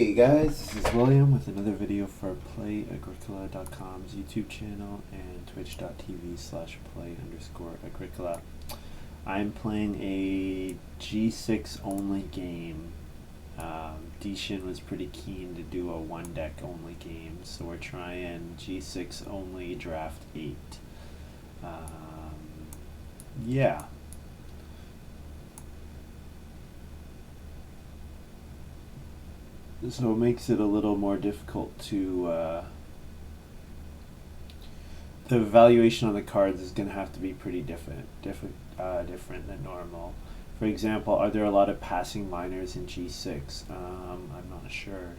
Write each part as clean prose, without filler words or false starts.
Hey guys, this is William with another video for Play-agricola.com's YouTube channel and twitch.tv/play_agricola. I'm playing a G6 only game. Dshin was pretty keen to do a one deck only game, so we're trying G6 only draft 8. Yeah. So it makes it a little more difficult to the evaluation on the cards is going to have to be pretty different than normal. For example, are there a lot of passing minors in G6? I'm not sure.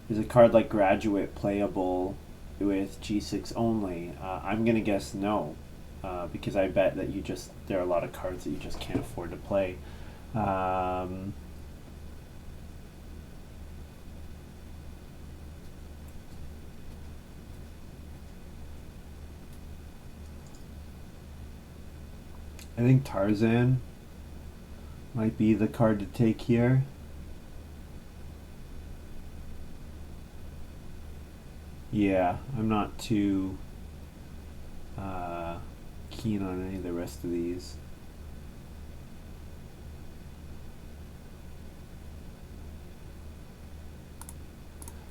Is a card like Graduate playable with G6 only? I'm going to guess no, because I bet that there are a lot of cards that you just can't afford to play. I think Tarzan might be the card to take here. Yeah, I'm not too keen on any of the rest of these.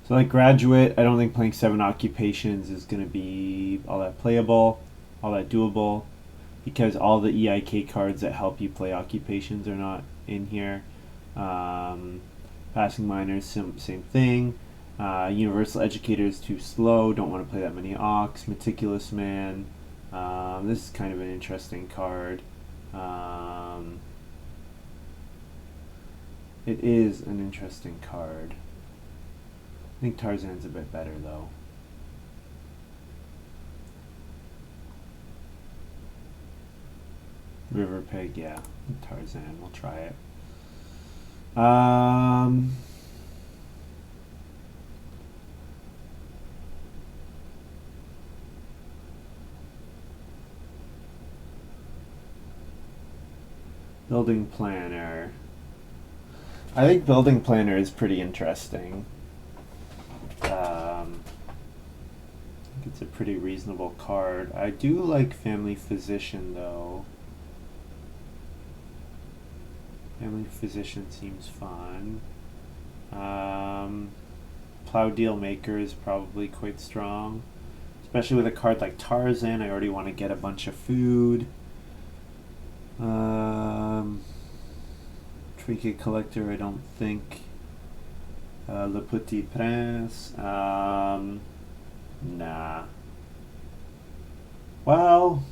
So like Graduate, I don't think playing 7 occupations is going to be all that playable, all that doable, because all the EIK cards that help you play occupations are not in here. Passing minors, same thing. Universal Educator is too slow, don't want to play that many Ox. Meticulous Man, this is kind of an interesting card. It is an interesting card. I think Tarzan's a bit better though. River Pig, yeah. Tarzan, we'll try it. Building Planner. I think Building Planner is pretty interesting. I think it's a pretty reasonable card. I do like Family Physician though. Family Physician seems fun. Plow Deal Maker is probably quite strong. Especially with a card like Tarzan, I already want to get a bunch of food. Trinket Collector, I don't think. Le Petit Prince, nah. Well,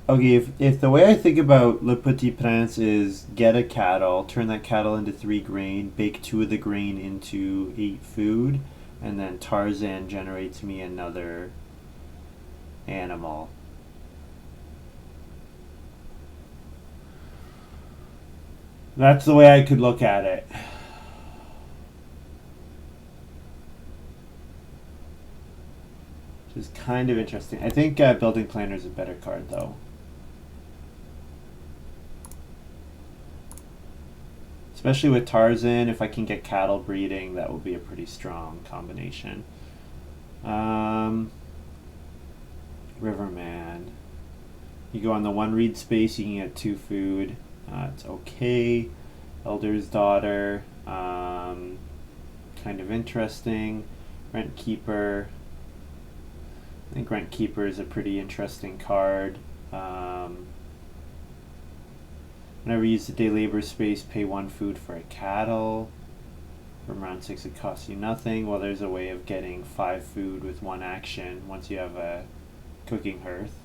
okay, if the way I think about Le Petit Prince is get a cattle, turn that cattle into 3 grain, bake 2 of the grain into 8 food, and then Tarzan generates me another animal. That's the way I could look at it. Which is kind of interesting. I think Building Planner is a better card though. Especially with Tarzan, if I can get cattle breeding, that will be a pretty strong combination. Riverman. You go on the 1 read space, you can get 2 food. It's okay. Elder's Daughter, kind of interesting. Rent Keeper. I think Rent Keeper is a pretty interesting card. Whenever you use the day labor space, pay 1 food for a cattle. From round 6 it costs you nothing. Well, there's a way of getting 5 food with 1 action once you have a cooking hearth.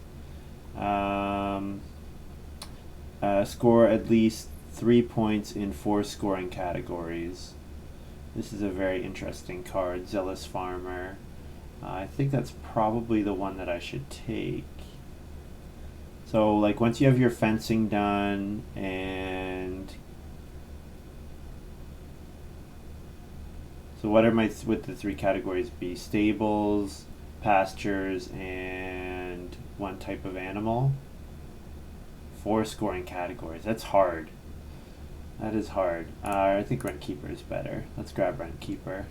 Score at least 3 points in 4 scoring categories. This is a very interesting card. Zealous Farmer. I think that's probably the one that I should take. So like once you have your fencing done and so what would the 3 categories be? Stables, pastures, and 1 type of animal. 4 scoring categories. That's hard. That is hard. I think Rent Keeper is better. Let's grab Rent Keeper.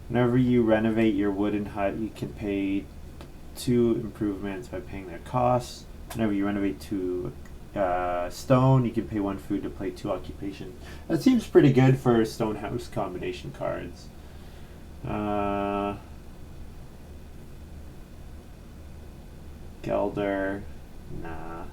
Whenever you renovate your wooden hut, you can pay 2 improvements by paying their costs. Whenever you renovate to stone, you can pay 1 food to play 2 occupation. That seems pretty good for stone house combination cards. Gelder, nah.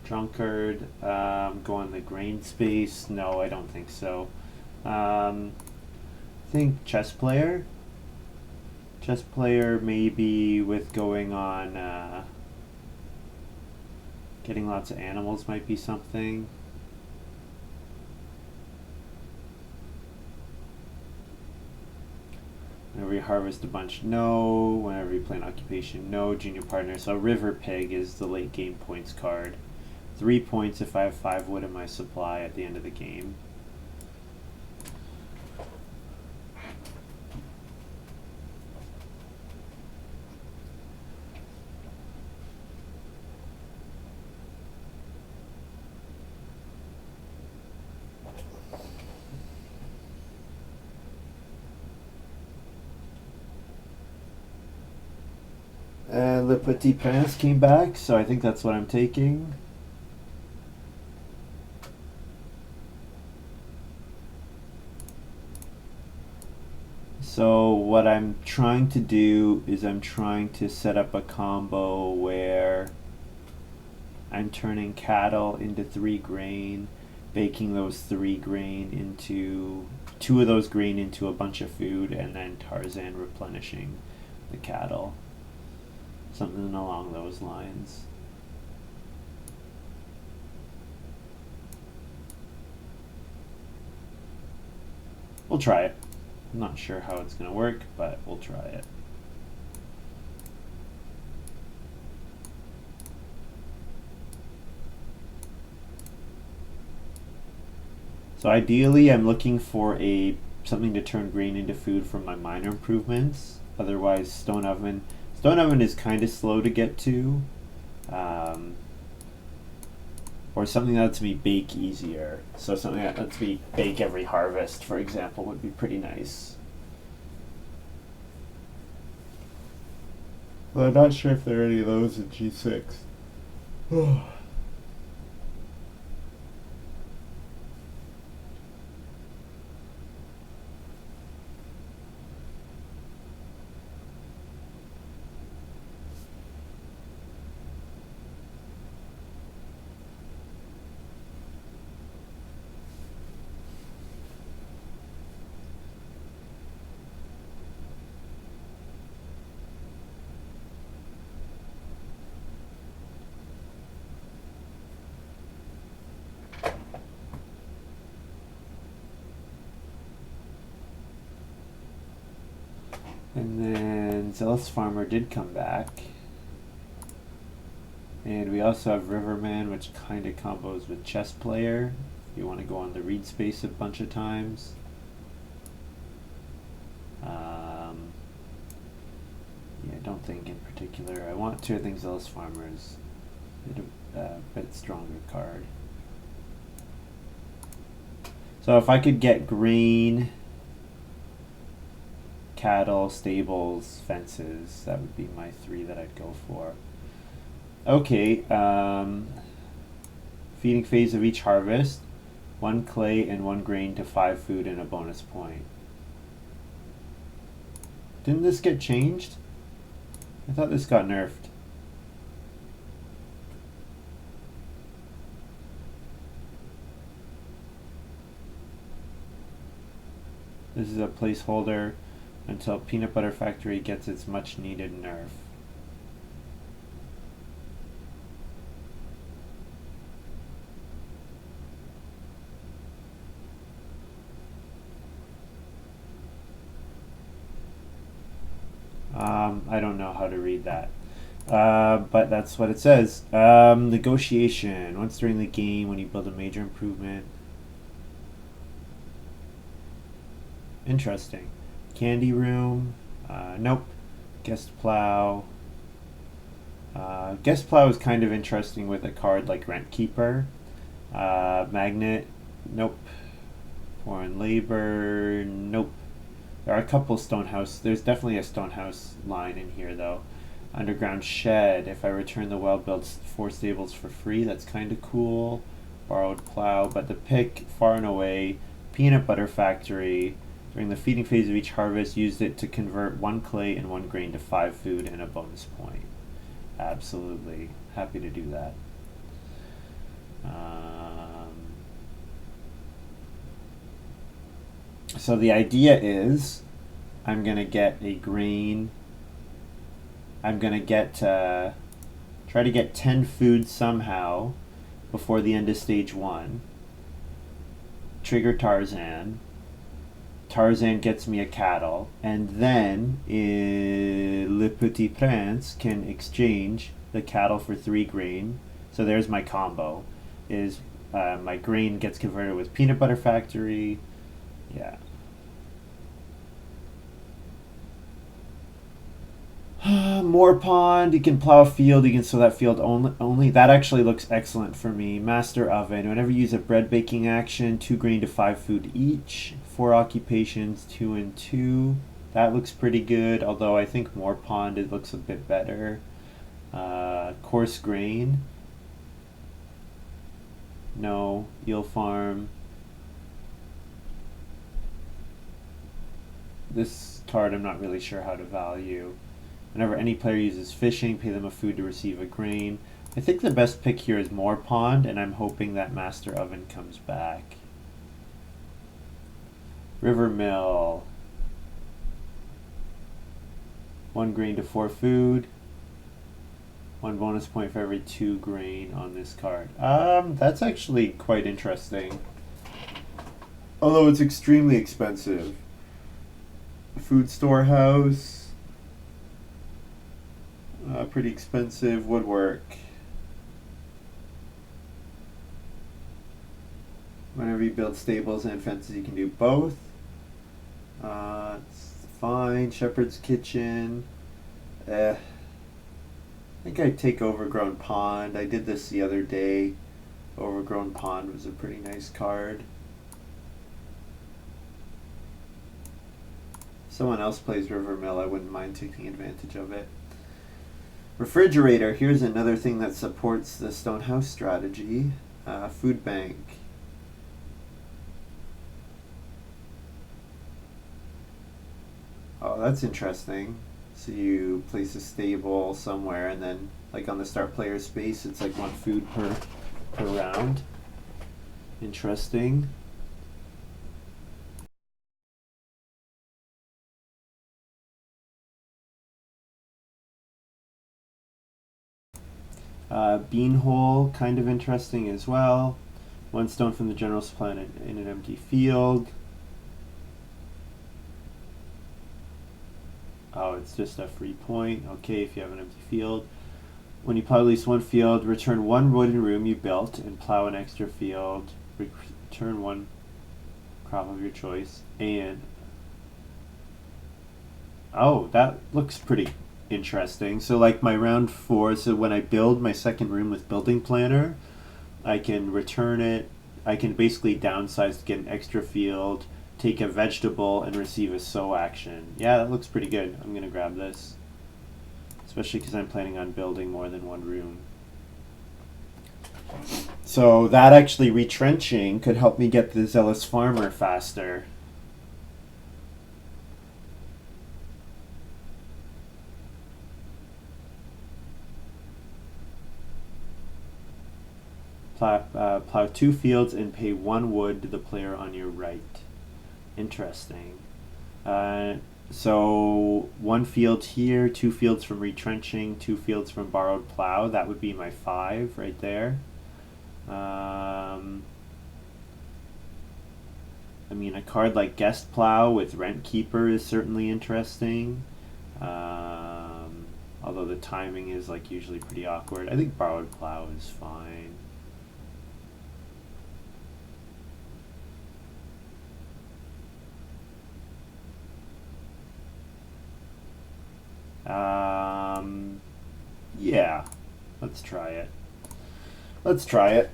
Drunkard, go on the grain space. No, I don't think so. I think chess player. Chess player maybe with going on getting lots of animals might be something. Whenever you harvest a bunch, no. Whenever you play an occupation, no. Junior partner. So River Pig is the late game points card. 3 points if I have 5 wood in my supply at the end of the game. Le Petit Prince came back, so I think that's what I'm taking. So what I'm trying to do is I'm trying to set up a combo where I'm turning cattle into 3 grain, baking those 3 grain into 2 of those grain into a bunch of food, and then Tarzan replenishing the cattle. Something along those lines. We'll try it. I'm not sure how it's going to work, but we'll try it. So ideally, I'm looking for something to turn grain into food from my minor improvements. Otherwise, Stone Oven is kind of slow to get to. Or something that lets me bake easier. So something that lets me bake every harvest, for example, would be pretty nice. Well, I'm not sure if there are any of those in G6. And then Zealous Farmer did come back. And we also have Riverman, which kind of combos with Chess Player. If you want to go on the read space a bunch of times. Yeah, I don't think in particular. I think Zealous Farmer is a bit stronger card. So if I could get green, cattle, stables, fences, that would be my 3 that I'd go for. Okay, feeding phase of each harvest, 1 clay and 1 grain to 5 food and a bonus point. Didn't this get changed? I thought this got nerfed. This is a placeholder until Peanut Butter Factory gets its much needed nerf. I don't know how to read that. But that's what it says. Negotiation. Once during the game, when you build a major improvement. Interesting. Candy room. Nope. Guest plow. Guest plow is kind of interesting with a card like Rent Keeper. Magnet. Nope. Foreign labor. Nope. There are a couple stonehouse. There's definitely a stonehouse line in here though. Underground shed. If I return the well built 4 stables for free, that's kind of cool. Borrowed plow, but the pick far and away. Peanut butter factory. During the feeding phase of each harvest, used it to convert 1 clay and 1 grain to 5 food and a bonus point. Absolutely happy to do that. So the idea is I'm going to get a green. I'm going to try to get 10 food somehow before the end of stage 1. Trigger Tarzan. Tarzan gets me a cattle, and then Le Petit Prince can exchange the cattle for 3 grain. So there's my combo. Is my grain gets converted with peanut butter factory. Yeah. More pond. You can plow a field. You can sow that field only. That actually looks excellent for me. Master oven. Whenever you use a bread baking action, 2 grain to 5 food each. 4 occupations, 2 and 2. That looks pretty good. Although I think more pond it looks a bit better. Coarse grain. No. Eel farm. This card I'm not really sure how to value. Whenever any player uses fishing, pay them a food to receive a grain. I think the best pick here is more pond, and I'm hoping that Master Oven comes back. River Mill. 1 grain to 4 food. 1 bonus point for every 2 grain on this card. That's actually quite interesting. Although it's extremely expensive. Food storehouse. Pretty expensive. Woodwork. Whenever you build stables and fences, you can do both. It's fine. Shepherd's Kitchen. I think I'd take Overgrown Pond. I did this the other day. Overgrown Pond was a pretty nice card. If someone else plays River Mill, I wouldn't mind taking advantage of it. Refrigerator. Here's another thing that supports the Stonehouse strategy. Food bank. Oh, that's interesting. So you place a stable somewhere, and then, like on the start player space, it's like 1 food per round. Interesting. Beanhole, kind of interesting as well. 1 stone from the general supply in an empty field. Oh, it's just a free point. Okay, if you have an empty field. When you plow at least 1 field, return 1 wooden room you built and plow an extra field. Return 1 crop of your choice. And oh, that looks pretty interesting. So like my round 4, so when I build my second room with building planner, I can return it. I can basically downsize to get an extra field, take a vegetable, and receive a sow action. Yeah, that looks pretty good. I'm gonna grab this, especially because I'm planning on building more than 1 room. So that actually retrenching could help me get the Zealous Farmer faster. Plow 2 fields and pay 1 wood to the player on your right. Interesting. So 1 field here, 2 fields from retrenching, 2 fields from borrowed plow. That would be my 5 right there. I mean, a card like Guest Plow with Rent Keeper is certainly interesting. although the timing is like usually pretty awkward. I think borrowed plow is fine. Yeah, let's try it. Let's try it.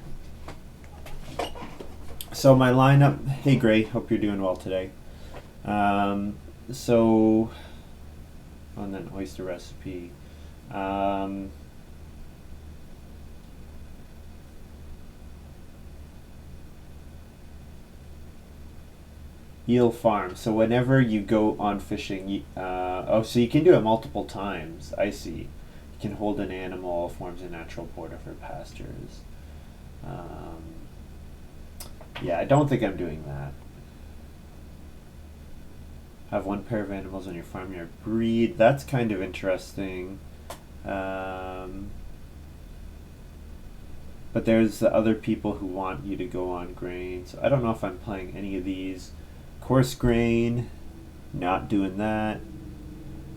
So my lineup, hey Gray, hope you're doing well today. So, on that oyster recipe, Eel Farm. So whenever you go on fishing, so you can do it multiple times. I see. You can hold an animal, forms a natural border for pastures. Yeah, I don't think I'm doing that. Have one pair of animals on your farmyard breed. That's kind of interesting. But there's the other people who want you to go on grain. So I don't know if I'm playing any of these. Coarse grain, not doing that.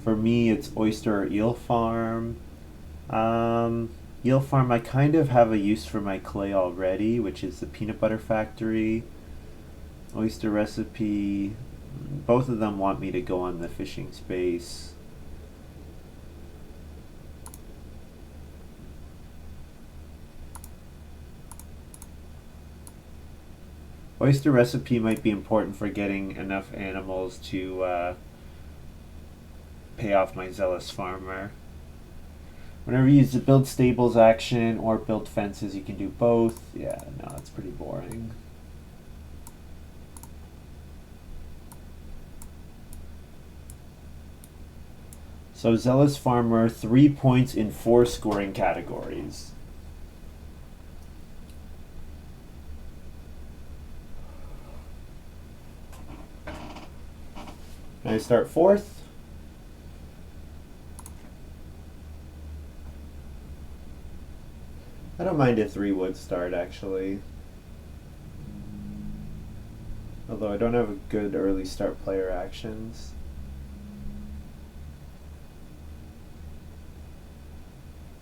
For me, it's oyster or eel farm. Eel farm, I kind of have a use for my clay already, which is the peanut butter factory. Oyster recipe, both of them want me to go on the fishing space. Oyster recipe might be important for getting enough animals to pay off my zealous farmer. Whenever you use the build stables action or build fences, you can do both. Yeah, no, that's pretty boring. So zealous farmer, 3 points in 4 scoring categories. Can I start 4th? I don't mind a 3-wood start, actually. Although I don't have a good early start player actions.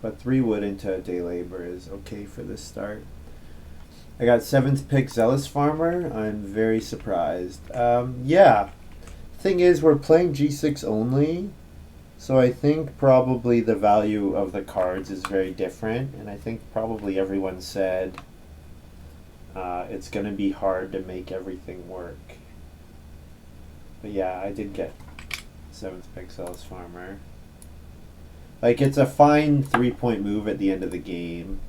But 3-wood into a day labor is okay for this start. I got 7th pick Zealous Farmer. I'm very surprised. Yeah. Thing is, we're playing G6 only. So I think probably the value of the cards is very different, and I think probably everyone said it's going to be hard to make everything work. But yeah, I did get 7th pick Zealous Farmer. Like, it's a fine 3-point move at the end of the game.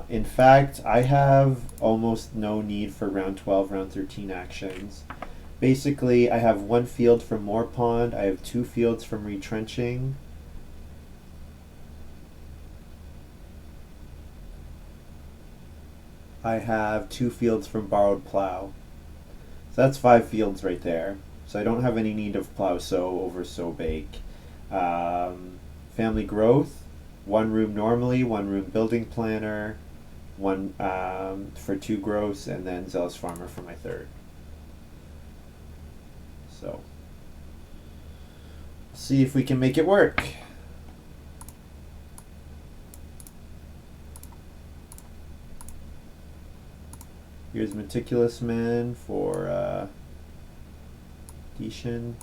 In fact, I have almost no need for round 12, round 13 actions. Basically, I have 1 field from Moor Pond. I have 2 fields from Retrenching. I have 2 fields from Borrowed Plow. So that's 5 fields right there. So I don't have any need of Plow Sow over Sow Bake. Family Growth, 1 room normally, 1 room building planner, 1 for 2 gross, and then Zealous Farmer for my 3rd. So, see if we can make it work. Here's Meticulous Man for dshin.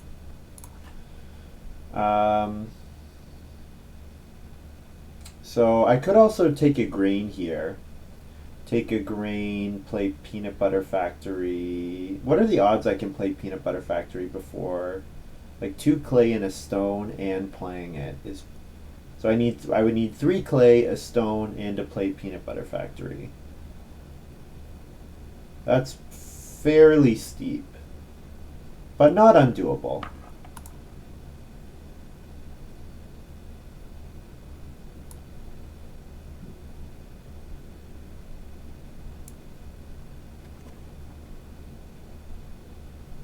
So I could also take a grain here. Take a grain, play Peanut Butter Factory. What are the odds I can play Peanut Butter Factory before, like 2 clay and a stone and playing it is, so I would need 3 clay, a stone, and to play Peanut Butter Factory. That's fairly steep, but not undoable.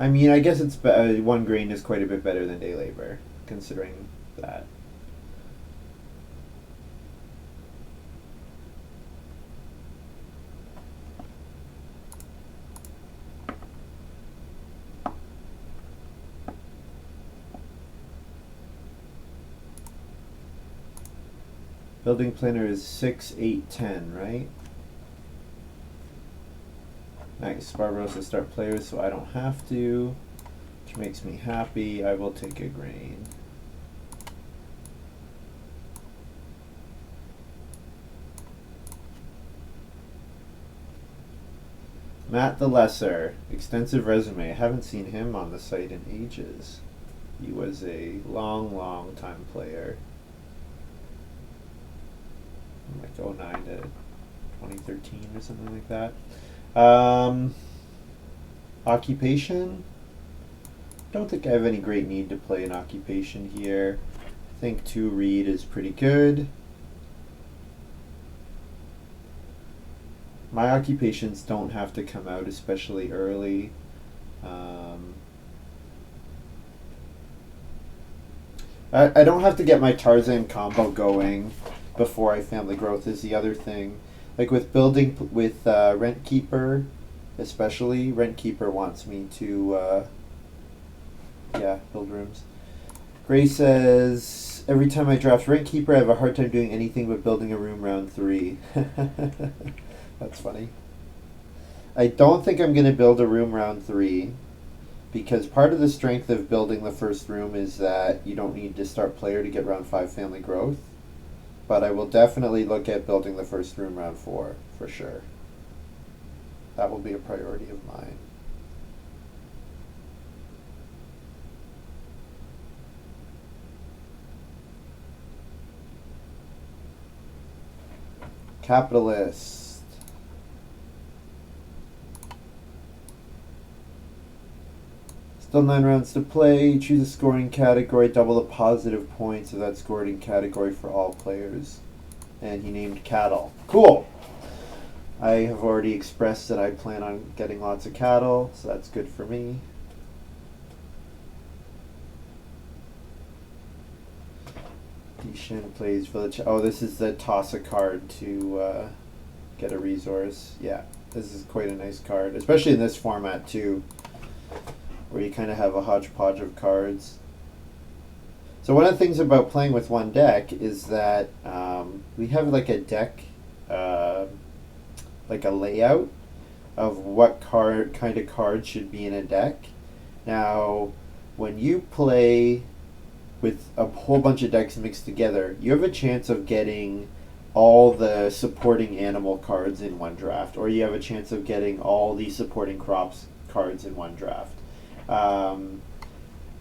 I mean, I guess it's 1 grain is quite a bit better than day labor, considering that. Building planner is 6, 8, 10, right? Nice. Barbarossa start players, so I don't have to, which makes me happy. I will take a grain. Matt the Lesser, extensive resume. I haven't seen him on the site in ages. He was a long time player. Like 09 to 2013 or something like that. Occupation? Don't think I have any great need to play an occupation here. I think 2 read is pretty good. My occupations don't have to come out especially early. I don't have to get my Tarzan combo going before I family growth is the other thing. Like with building with Rent Keeper, especially, Rent Keeper wants me to build rooms. Gray says, every time I draft Rent Keeper I have a hard time doing anything but building a room round 3. That's funny. I don't think I'm going to build a room round 3 because part of the strength of building the first room is that you don't need to start player to get round 5 family growth. But I will definitely look at building the first room round 4 for sure. That will be a priority of mine. Capitalist. Still 9 rounds to play. Choose a scoring category. Double the positive points of that scoring category for all players. And he named cattle. Cool. I have already expressed that I plan on getting lots of cattle, so that's good for me. dshin plays village. Oh, this is the toss a card to get a resource. Yeah, this is quite a nice card, especially in this format too, where you kind of have a hodgepodge of cards. So one of the things about playing with one deck is that we have like a deck, like a layout of what kind of cards should be in a deck. Now, when you play with a whole bunch of decks mixed together, you have a chance of getting all the supporting animal cards in one draft, or you have a chance of getting all the supporting crops cards in one draft.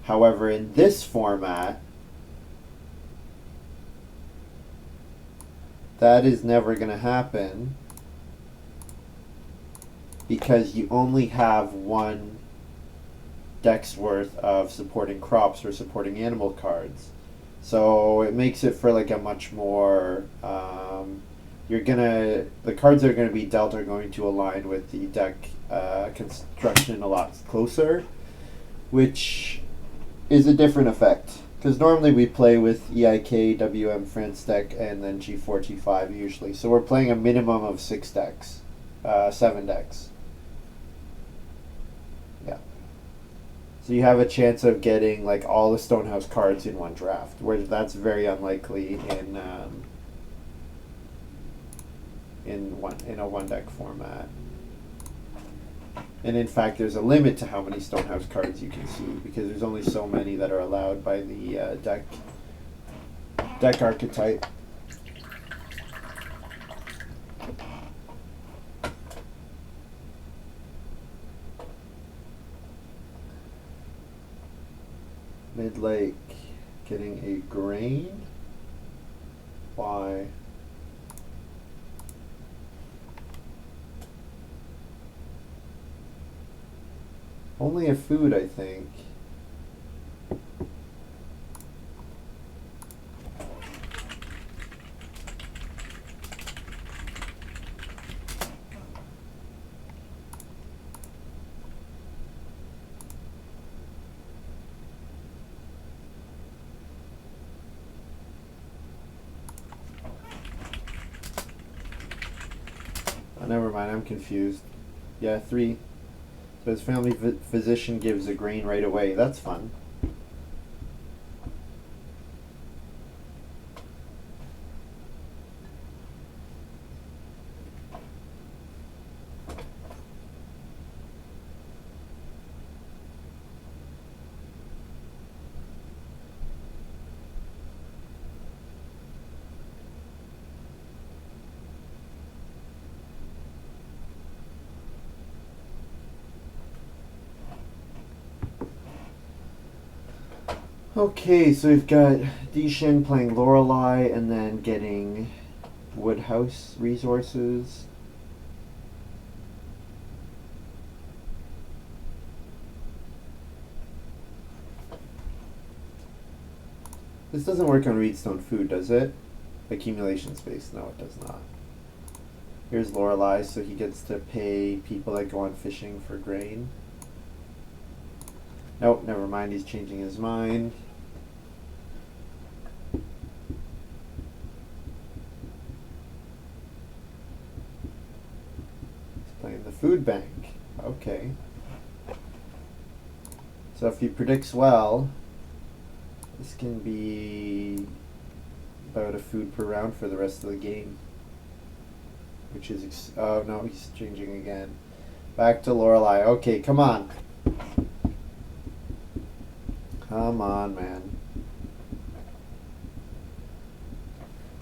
However, in this format, that is never going to happen because you only have one deck's worth of supporting crops or supporting animal cards. So it makes it for like a much more the cards that are going to be dealt are going to align with the deck construction a lot closer, which is a different effect. Because normally we play with EIK, WM France deck, and then G4, G5 usually. So we're playing a minimum of 6 decks, 7 decks. Yeah. So you have a chance of getting like all the Stonehouse cards in one draft, where that's very unlikely in a one deck format. And in fact, there's a limit to how many Stonehouse cards you can see because there's only so many that are allowed by the deck archetype. Midlake getting a grain. Why? Only a food, I think. Oh, never mind, I'm confused. Yeah, 3. So his family physician gives a grain right away. That's fun. Okay, so we've got dshin playing Lorelei and then getting Woodhouse resources. This doesn't work on Reedstone Food, does it? Accumulation space. No, it does not. Here's Lorelei, so he gets to pay people that go on fishing for grain. Nope, never mind, he's changing his mind. He's playing the food bank. Okay. So if he predicts well, this can be about a food per round for the rest of the game. Which is, oh no, he's changing again. Back to Lorelei. Okay, come on. Come on, man.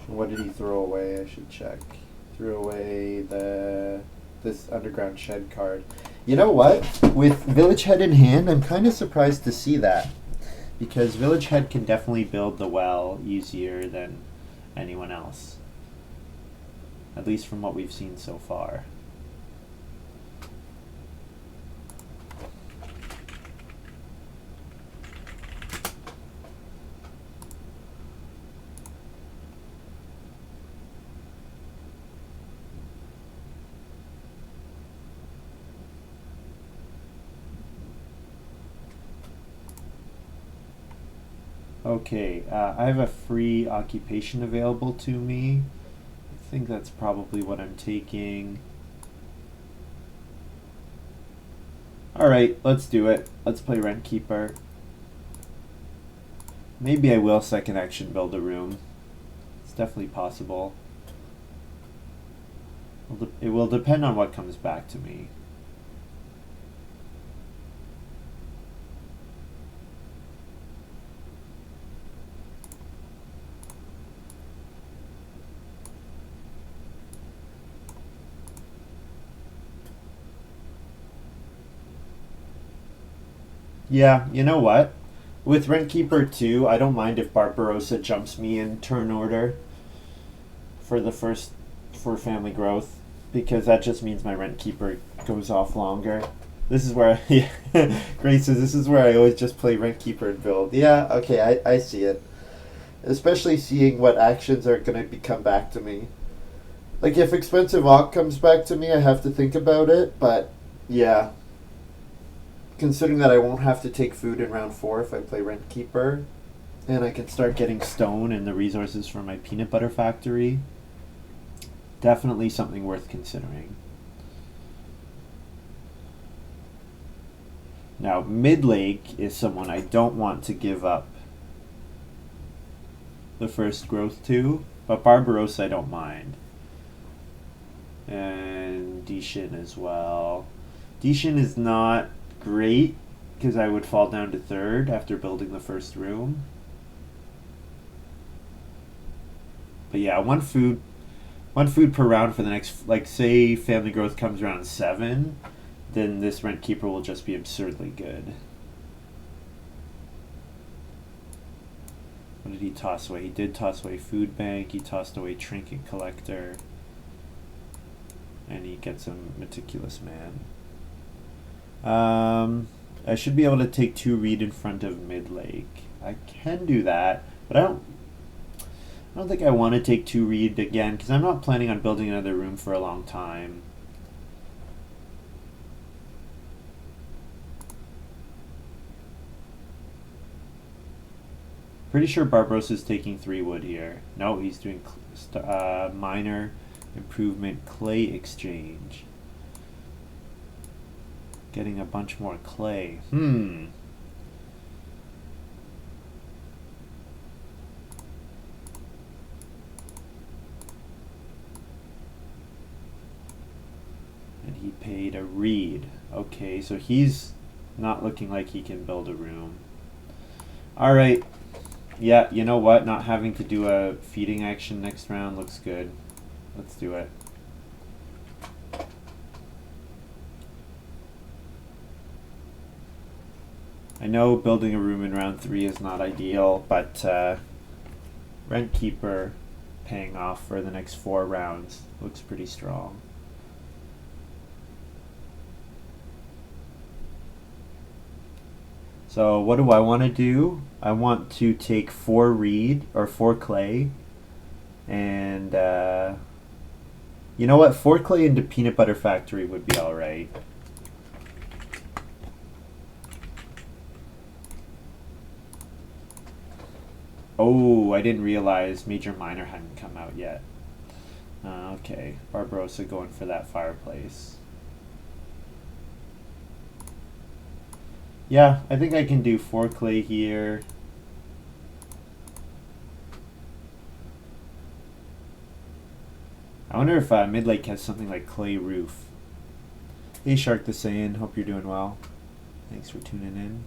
What did he throw away? I should check. Threw away this underground shed card. You know what? With Village Head in hand, I'm kind of surprised to see that. Because Village Head can definitely build the well easier than anyone else. At least from what we've seen so far. Okay, I have a free occupation available to me. I think that's probably what I'm taking. Alright, let's do it. Let's play Rent Keeper. Maybe I will second action build a room. It's definitely possible. It will depend on what comes back to me. Yeah, you know what? With Rent Keeper 2, I don't mind if Barbarossa jumps me in turn order for the for family growth, because that just means my Rent Keeper goes off longer. This is where Grace says this is where I always just play Rent Keeper and build. Yeah, okay, I see it. Especially seeing what actions are going to come back to me. Like if Expensive Ock comes back to me, I have to think about it, but yeah. Considering that I won't have to take food in round 4 if I play Rent Keeper, and I can start getting stone and the resources for my peanut butter factory, definitely something worth considering. Now, midlake is someone I don't want to give up the first growth to, but Barbarossa I don't mind. And dshin as well. Dshin is not great because I would fall down to 3rd after building the first room. But yeah, one food per round for the next, like say family growth comes around 7, then this Rent Keeper will just be absurdly good. What did he toss away? He did toss away Food Bank, he tossed away Trinket Collector, and he gets a Meticulous Man. I should be able to take 2 reed in front of midlake. I can do that, but I don't think I want to take 2 reed again because I'm not planning on building another room for a long time. Pretty sure Barbarossa is taking 3 wood here. No, he's doing minor improvement clay exchange. Getting a bunch more clay. And he paid a reed. Okay, so he's not looking like he can build a room. Alright. Yeah, you know what? Not having to do a feeding action next round looks good. Let's do it. I know building a room in round 3 is not ideal, but Rent Keeper paying off for the next 4 rounds looks pretty strong. So what do I want to do? I want to take 4 reed or 4 clay, and you know what? 4 clay into Peanut Butter Factory would be all right. Oh, I didn't realize Major Minor hadn't come out yet. Okay, Barbarossa going for that fireplace. Yeah, I think I can do 4 clay here. I wonder if Midlake has something like clay roof. Hey Shark the Saiyan, hope you're doing well. Thanks for tuning in.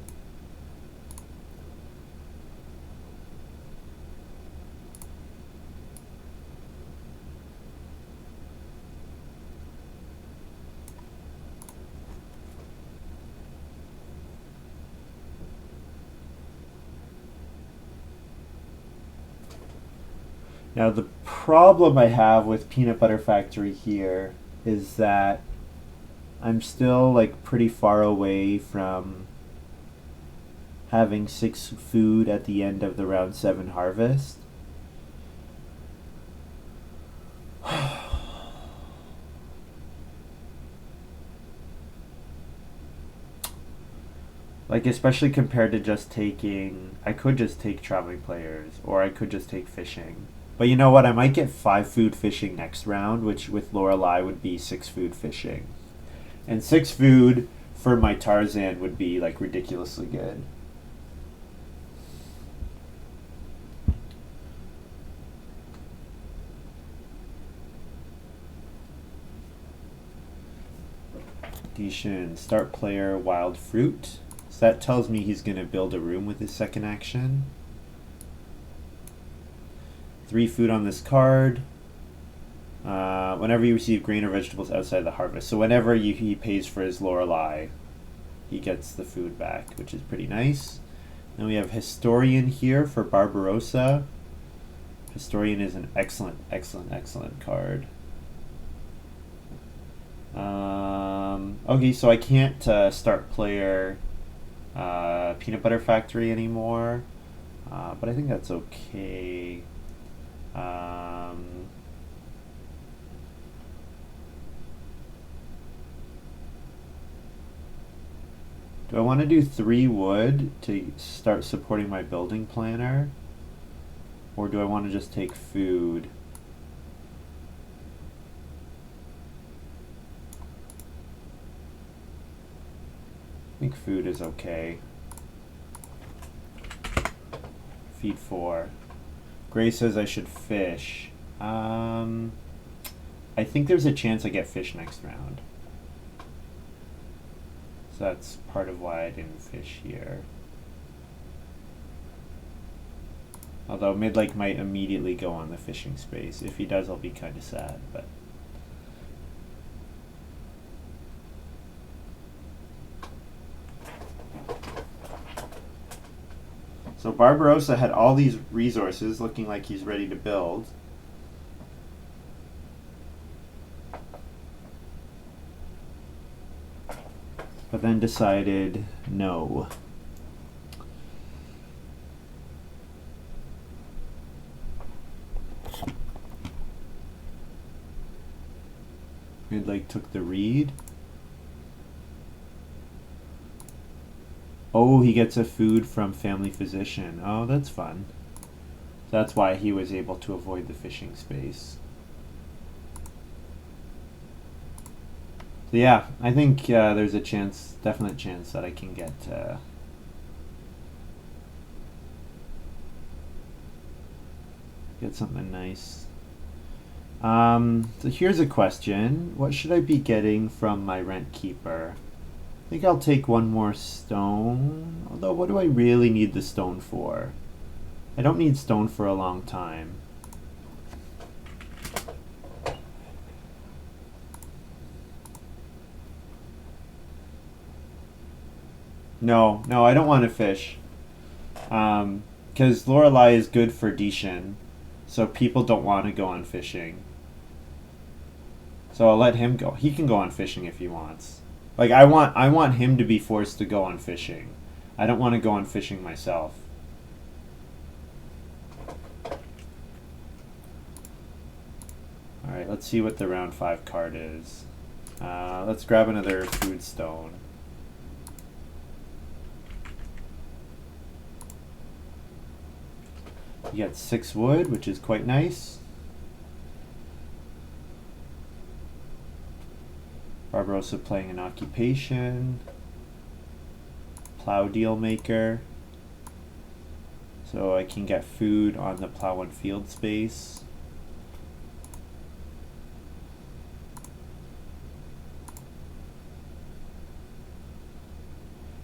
Now the problem I have with Peanut Butter Factory here is that I'm still like pretty far away from having 6 food at the end of the round 7 harvest. Like, especially compared to just taking, I could just take traveling players, or I could just take fishing. But you know what? I might get 5 food fishing next round, which with Lorelei would be 6 food fishing. And 6 food for my Tarzan would be like ridiculously good. dshin, start player, wild fruit. So that tells me he's going to build a room with his second action. 3 food on this card. Whenever you receive grain or vegetables outside the harvest. So whenever he pays for his Lorelei, he gets the food back, which is pretty nice. Then we have Historian here for Barbarossa. Historian is an excellent, excellent, excellent card. Okay, so I can't start player Peanut Butter Factory anymore, but I think that's okay. Do I want to do 3 wood to start supporting my building planner? Or do I want to just take food? I think food is okay. Feed 4. Gray says I should fish. I think there's a chance I get fish next round. So that's part of why I didn't fish here. Although Midlake might immediately go on the fishing space. If he does, I'll be kind of sad, but... So Barbarossa had all these resources looking like he's ready to build. But then decided no. Midlake took the reed. Oh, he gets a food from family physician. Oh, that's fun. That's why he was able to avoid the fishing space. So yeah, I think there's a chance, definite chance that I can get something nice. So here's a question. What should I be getting from my rent keeper? I think I'll take 1 more stone. Although, what do I really need the stone for? I don't need stone for a long time. No, no, I don't want to fish. Because Lorelei is good for dshin, so people don't want to go on fishing. So I'll let him go. He can go on fishing if he wants. Like I want him to be forced to go on fishing. I don't want to go on fishing myself. Alright, let's see what the round 5 card is. Let's grab another food stone. You get 6 wood, which is quite nice. Barbarossa playing an occupation. Plow deal maker. So I can get food on the plow and field space.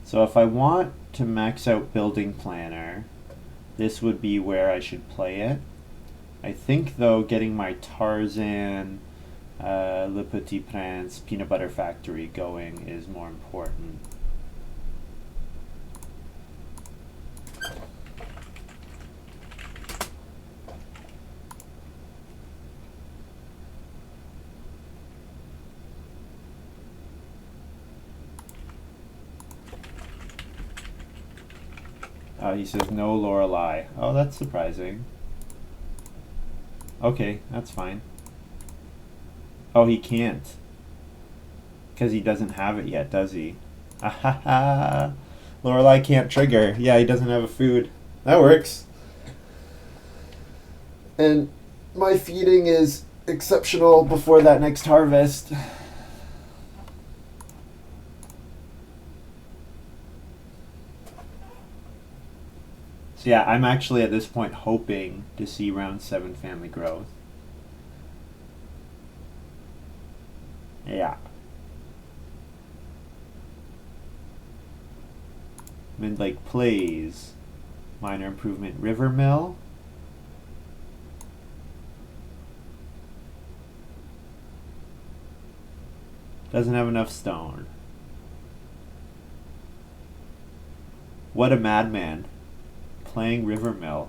So if I want to max out building planner, this would be where I should play it. I think though getting my Tarzan, Le Petit Prince, Peanut Butter Factory going is more important. He says no Lorelei. Oh, that's surprising. Okay, that's fine. Oh, he can't. Because he doesn't have it yet, does he? Ahaha! Lorelei can't trigger. Yeah, he doesn't have a food. That works. And my feeding is exceptional before that next harvest. So yeah, I'm actually at this point hoping to see round 7 family growth. Yeah. Midlake plays. Minor improvement river mill. Doesn't have enough stone. What a madman. Playing river mill.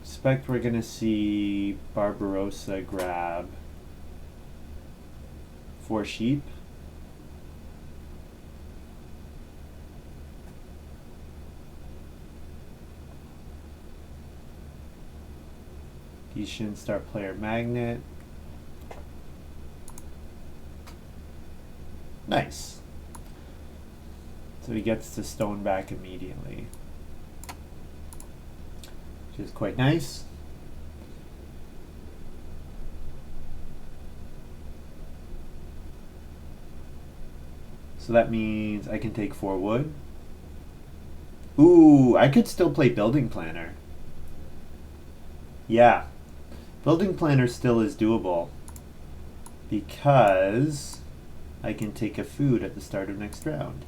Expect we're gonna see Barbarossa grab 4 sheep. dshin start player magnet. Nice. So he gets the stone back immediately, which is quite nice. So that means I can take 4 wood. Ooh, I could still play building planner. Yeah. Building planner still is doable because I can take a food at the start of next round,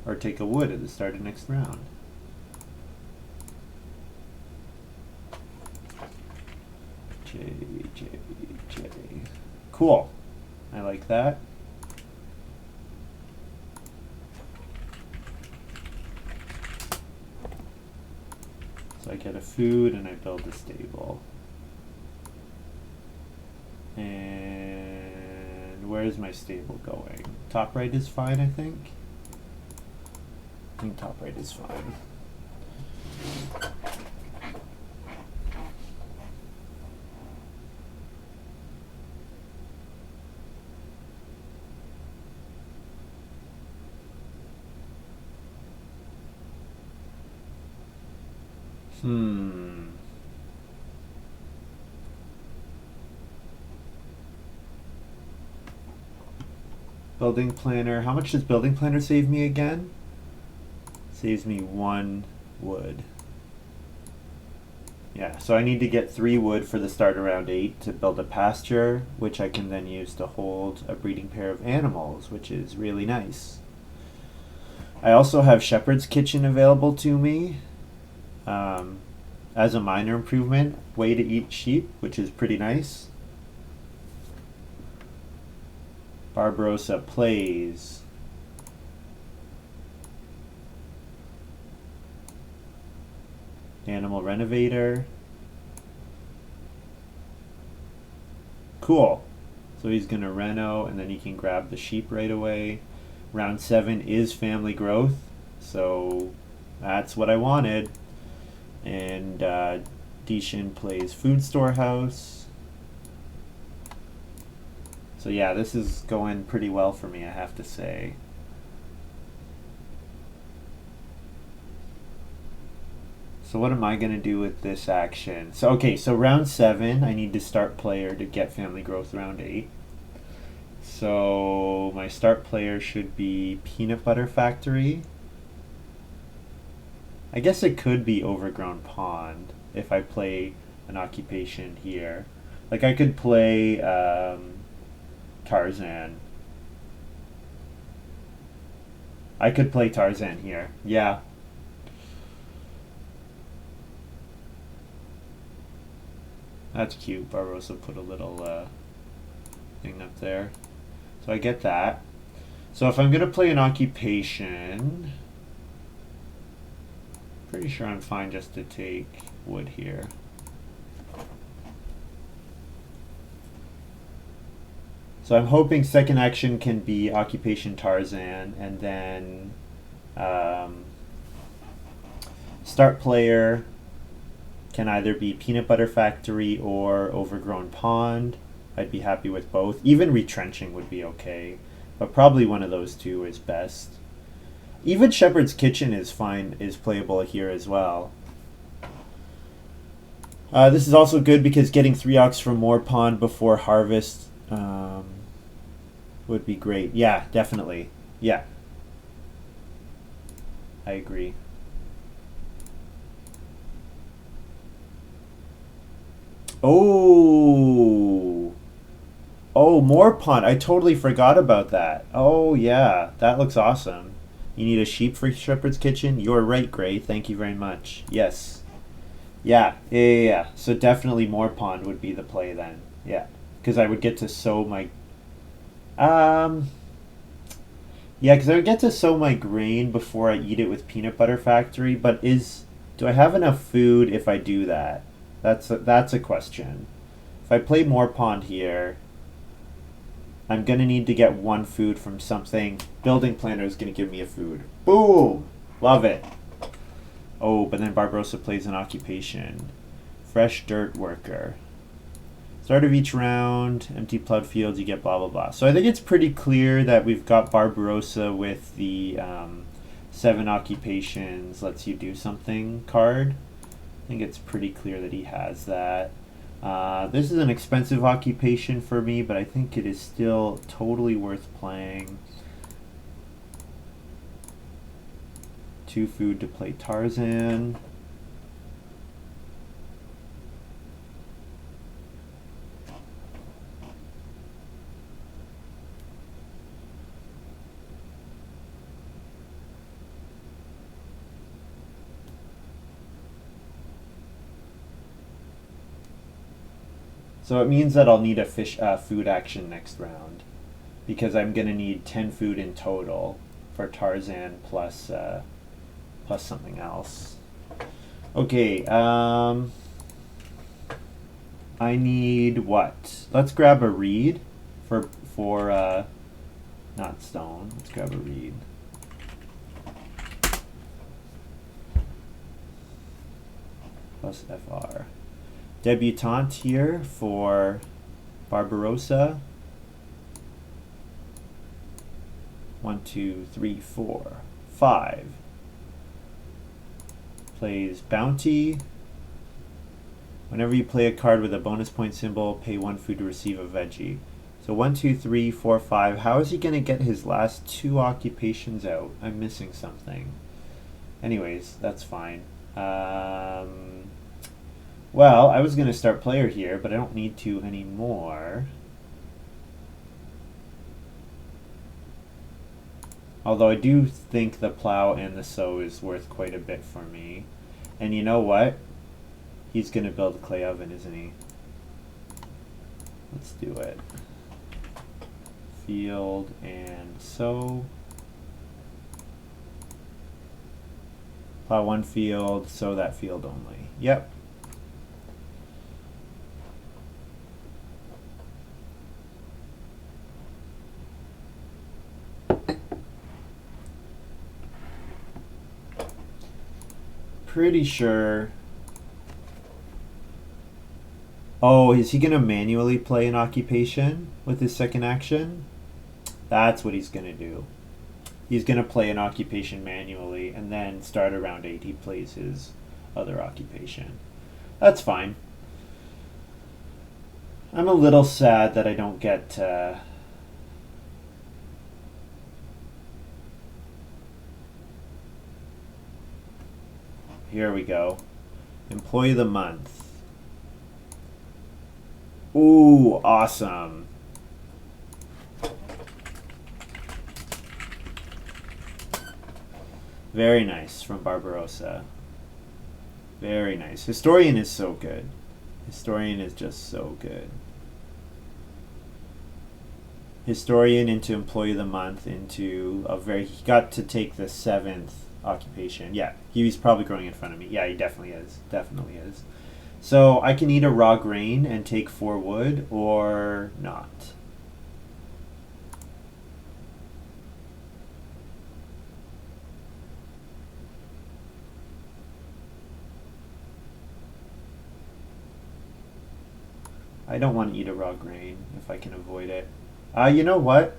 or take a wood at the start of next round. J. Cool. I like that. So I get a food and I build a stable. And where is my stable going? Top right is fine, I think. I think top right is fine. Building planner. How much does building planner save me again? Saves me 1 wood. Yeah, so I need to get 3 wood for the start of round 8 to build a pasture, which I can then use to hold a breeding pair of animals, which is really nice. I also have Shepherd's Kitchen available to me as a minor improvement, way to eat sheep, which is pretty nice. Barbarossa plays. Animal Renovator. Cool. So he's going to reno, and then he can grab the sheep right away. Round 7 is family growth, so that's what I wanted. And dshin plays Food Storehouse. So yeah, this is going pretty well for me, I have to say. So what am I going to do with this action? So okay, so round 7, I need to start player to get family growth round 8. So my start player should be Peanut Butter Factory. I guess it could be Overgrown Pond if I play an occupation here. Like I could play Tarzan. I could play Tarzan here. Yeah. That's cute. Barbarossa put a little thing up there. So I get that. So if I'm going to play an occupation, pretty sure I'm fine just to take wood here. So I'm hoping second action can be occupation Tarzan, and then start player can either be Peanut Butter Factory or Overgrown Pond. I'd be happy with both. Even retrenching would be okay, but probably one of those two is best. Even Shepherd's Kitchen is fine, is playable here as well. This is also good because getting 3 ox from Moor Pond before harvest would be great. Yeah, definitely. Yeah. I agree. Oh. Oh, Moor Pond. I totally forgot about that. Oh, yeah. That looks awesome. You need a sheep for Shepherd's Kitchen? You're right, Gray. Thank you very much. Yes. Yeah. So definitely Moor Pond would be the play then. Yeah. Because I would get to sow my... Yeah, because I would get to sow my grain before I eat it with Peanut Butter Factory, but do I have enough food if I do that? That's a question. If I play Moor Pond here, I'm going to need to get 1 food from something. Building Planner is going to give me a food. Boom! Love it. Oh, but then Barbarossa plays an occupation. Fresh Dirt Worker. Start of each round, empty plowed fields, you get blah blah blah. So I think it's pretty clear that we've got Barbarossa with the 7 occupations lets you do something card. I think it's pretty clear that he has that. This is an expensive occupation for me, but I think it is still totally worth playing. 2 food to play Tarzan. So it means that I'll need a food action next round, because I'm going to need 10 food in total for Tarzan plus something else. Okay, I need what? Let's grab a reed for not stone. Let's grab a reed. Plus FR. Debutante here for Barbarossa. 1, 2, 3, 4, 5. Plays Bounty. Whenever you play a card with a bonus point symbol, pay 1 food to receive a veggie. So 1, 2, 3, 4, 5. How is he going to get his last 2 occupations out? I'm missing something. Anyways, that's fine. Well, I was going to start player here, but I don't need to anymore. Although I do think the plow and the sow is worth quite a bit for me. And you know what? He's going to build a clay oven, isn't he? Let's do it. Field and sow. Plow one field, sow that field only. Yep. Pretty sure. Oh, is he going to manually play an occupation with his second action? That's what he's going to do. He's going to play an occupation manually, and then start around 8 he plays his other occupation. That's fine. I'm a little sad that I don't get here we go. Employee of the month. Ooh, awesome. Very nice from Barbarossa. Very nice. Historian is so good. Historian is just so good. Historian into employee of the month into a very. He got to take the 7th occupation. Yeah, he's probably growing in front of me. Yeah, he definitely is. Definitely is. So I can eat a raw grain and take 4 wood or not. I don't want to eat a raw grain if I can avoid it. You know what?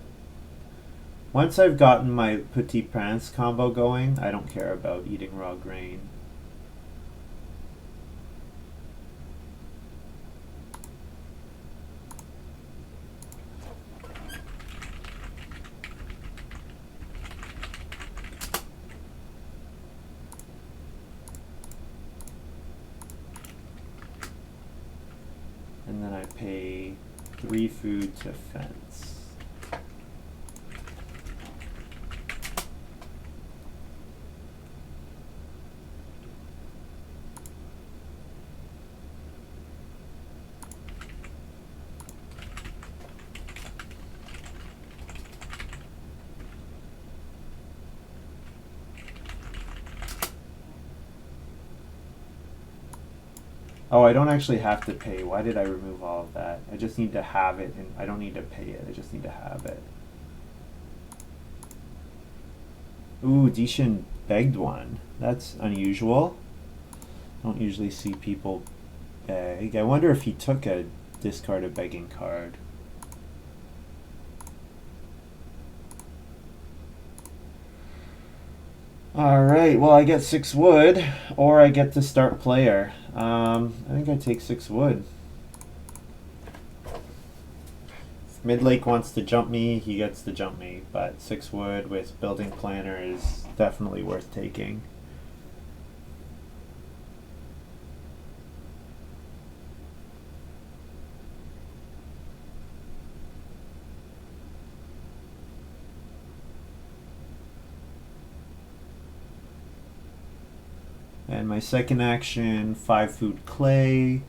Once I've gotten my Petit Prince combo going, I don't care about eating raw grain. And then I pay 3 food to fence. Oh, I don't actually have to pay. Why did I remove all of that? I just need to have it, and I don't need to pay it. I just need to have it. Ooh, dshin begged one. That's unusual. Don't usually see people beg. I wonder if he took a discard a begging card. Alright, well I get 6 wood, or I get to start player. I think I take 6 wood. If Midlake wants to jump me, he gets to jump me, but 6 wood with building planner is definitely worth taking. And my second action, 5 food clay,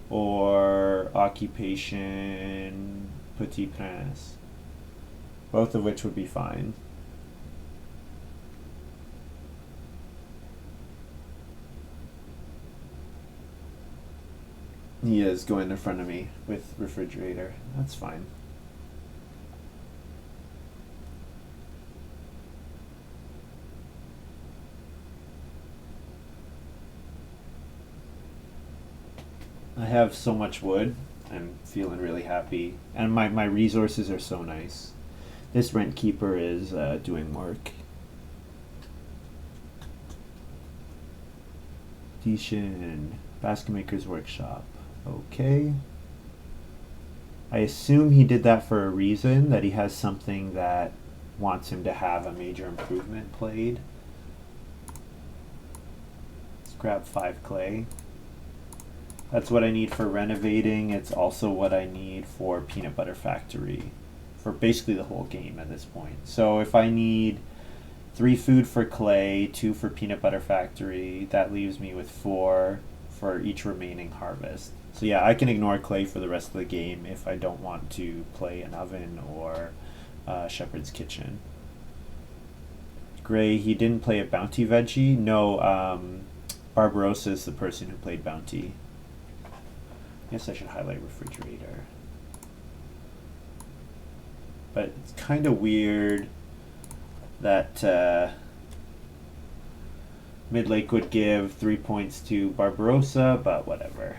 or occupation Petit Prince. Both of which would be fine. He is going in front of me with refrigerator. That's fine. I have so much wood. I'm feeling really happy. And my resources are so nice. This rent keeper is doing work. dshin, basket maker's workshop. Okay. I assume he did that for a reason, that he has something that wants him to have a major improvement played. Let's grab 5 clay. That's what I need for renovating. It's also what I need for Peanut Butter Factory, for basically the whole game at this point. So if I need 3 food for Clay, 2 for Peanut Butter Factory. That leaves me with 4 for each remaining harvest. So yeah, I can ignore Clay for the rest of the game if I don't want to play an oven or Shepherd's Kitchen. Gray, he didn't play a Bounty Veggie. No, Barbarossa is the person who played Bounty. I guess I should highlight Refrigerator. But it's kind of weird that midlake would give 3 points to Barbarossa, but whatever.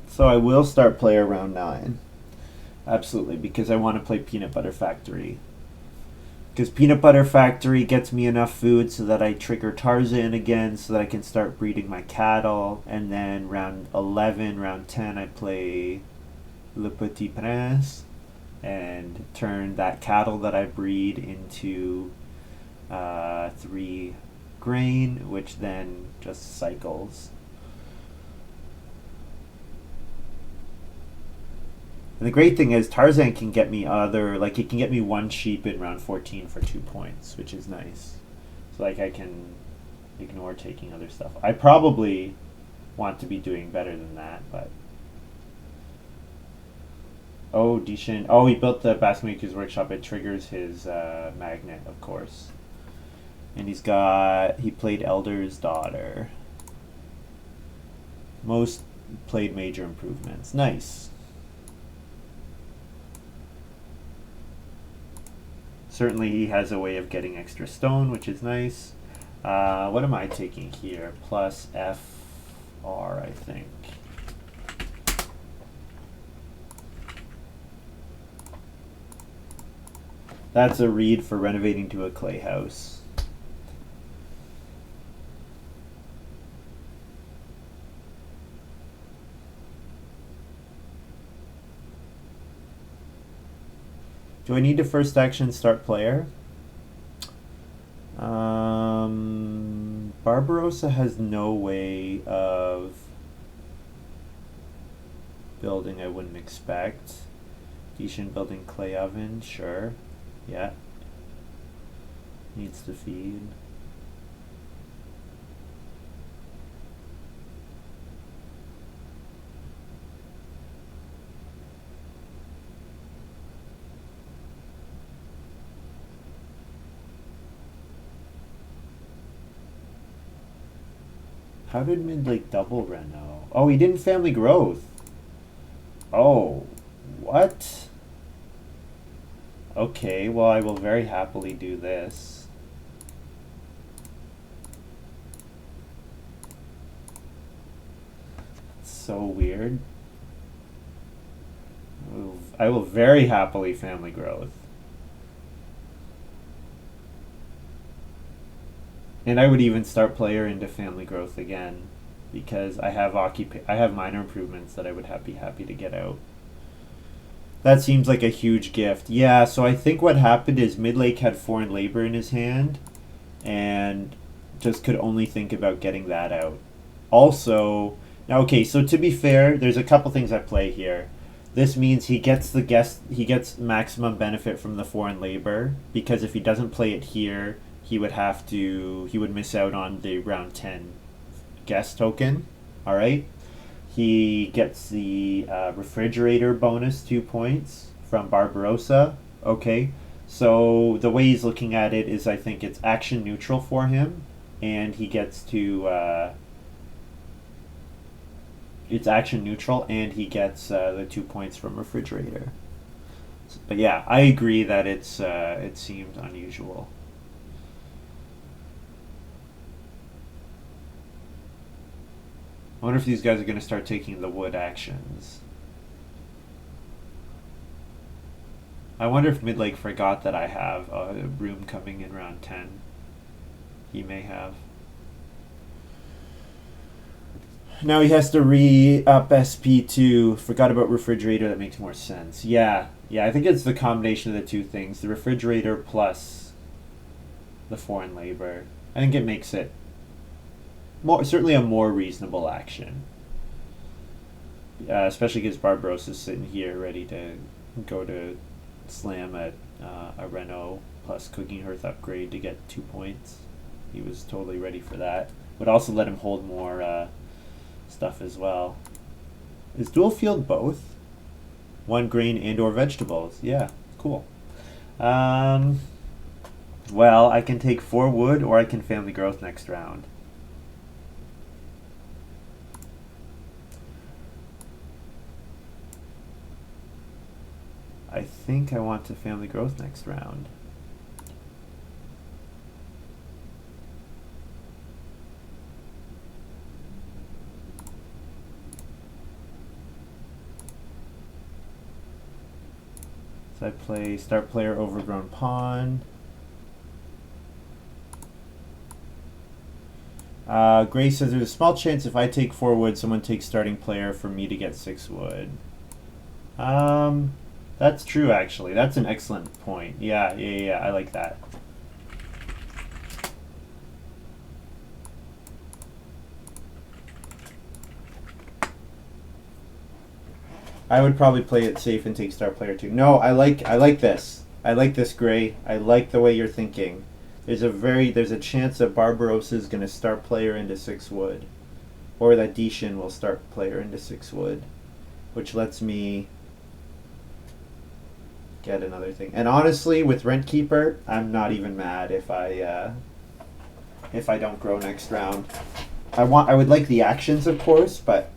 So I will start player round 9. Absolutely, because I want to play Peanut Butter Factory. Because Peanut Butter Factory gets me enough food so that I trigger Tarzan again so that I can start breeding my cattle. And then round 11, round 10, I play Le Petit Prince and turn that cattle that I breed into 3 grain, which then just cycles. And the great thing is Tarzan can get me he can get me 1 sheep in round 14 for 2 points, which is nice. So I can ignore taking other stuff. I probably want to be doing better than that, but oh, dshin. Oh, he built the Basket Maker's Workshop. It triggers his magnet, of course. And he played Elder's Daughter. Most played Major Improvements. Nice. Certainly he has a way of getting extra stone, which is nice. What am I taking here? Plus FR, I think. That's a read for renovating to a clay house. Do I need to first action start player? Barbarossa has no way of building I wouldn't expect. dshin building clay oven, sure. Yeah. Needs to feed. How did midlake double Reno? Oh, he didn't family growth. Oh, what? Okay, well, I will very happily do this. It's so weird. I will very happily family growth. And I would even start player into family growth again because I have minor improvements that I would be happy to get out. That seems like a huge gift. Yeah, so I think what happened is midlake had foreign labor in his hand and just could only think about getting that out. Also, now okay, so to be fair, there's a couple things at play here. This means he gets maximum benefit from the foreign labor because if he doesn't play it here, he would miss out on the round 10 guest token. All right. He gets the refrigerator bonus 2 points from Barbarossa. Okay. So the way he's looking at it is I think it's action neutral for him. And he gets to... it's action neutral and he gets the 2 points from refrigerator. But yeah, I agree that it seemed unusual. I wonder if these guys are going to start taking the wood actions. I wonder if midlake forgot that I have a room coming in round 10. He may have. Now he has to re-up SP2. Forgot about refrigerator. That makes more sense. Yeah. I think it's the combination of the two things. The refrigerator plus the foreign labor. I think it makes it certainly a more reasonable action. Especially because Barbaros is sitting here ready to go to slam at a Renault plus Cooking Hearth upgrade to get 2 points. He was totally ready for that. Would also let him hold more stuff as well. Is dual field both? One grain and or vegetables. Yeah, cool. Well, I can take 4 wood or I can family growth next round. I think I want to family growth next round. So I play start player overgrown pawn. Gray says there's a small chance if I take 4 wood, someone takes starting player for me to get 6 wood. That's true actually. That's an excellent point. Yeah, I like that. I would probably play it safe and take star player too. No, I like this. I like this, Gray. I like the way you're thinking. There's a chance that Barbaros is going to start player into 6 wood, or that dshin will start player into 6 wood, which lets me get another thing. And honestly, with Rentkeeper, I'm not even mad if I don't grow next round. I would like the actions, of course, but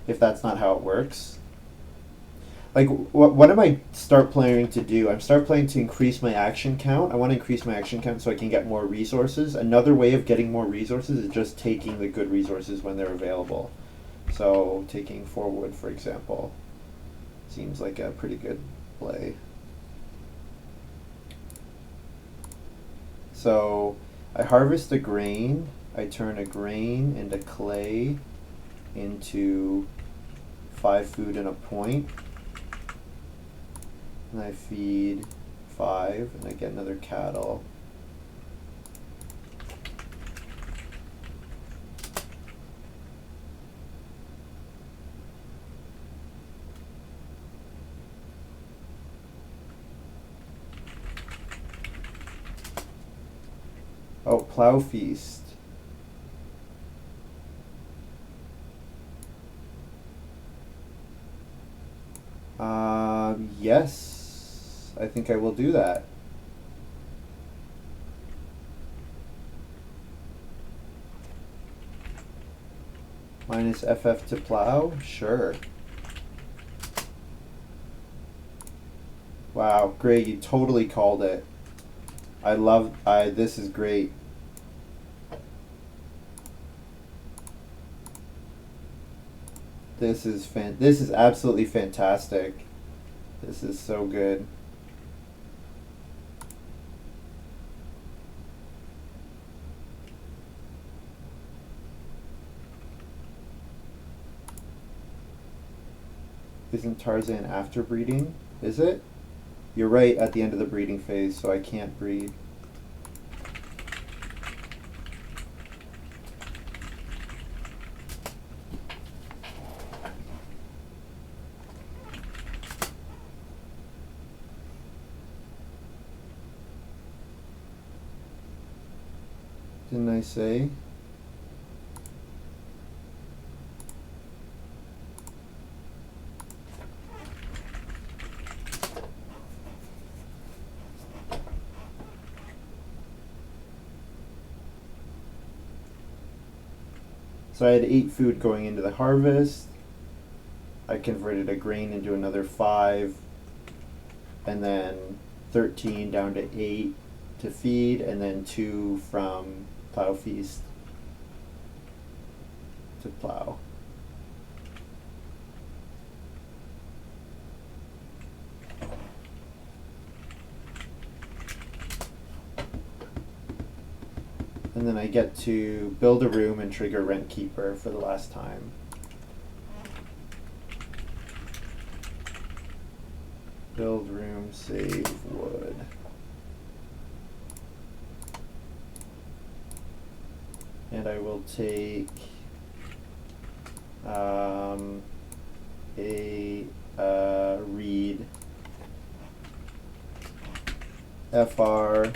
if that's not how it works. Like, what am I start playing to do? I'm start playing to increase my action count. I want to increase my action count so I can get more resources. Another way of getting more resources is just taking the good resources when they're available. So, taking 4 wood, for example, seems like a pretty good play. So, I harvest a grain. I turn a grain into clay into 5 food and a point. And I feed 5, and I get another cattle. Oh, plow feast. Yes, I think I will do that. Minus FF to plow? Sure. Wow, great, you totally called it. This is great. This is absolutely fantastic. This is so good. Isn't Tarzan after breeding? Is it? You're right, at the end of the breeding phase, so I can't breed. Didn't I say? So I had 8 food going into the harvest. I converted a grain into another 5, and then 13 down to 8 to feed, and then 2 from plow feast to plow. And And then I get to build a room and trigger Rent Keeper for the last time. Build room, save wood. And I will take a read FR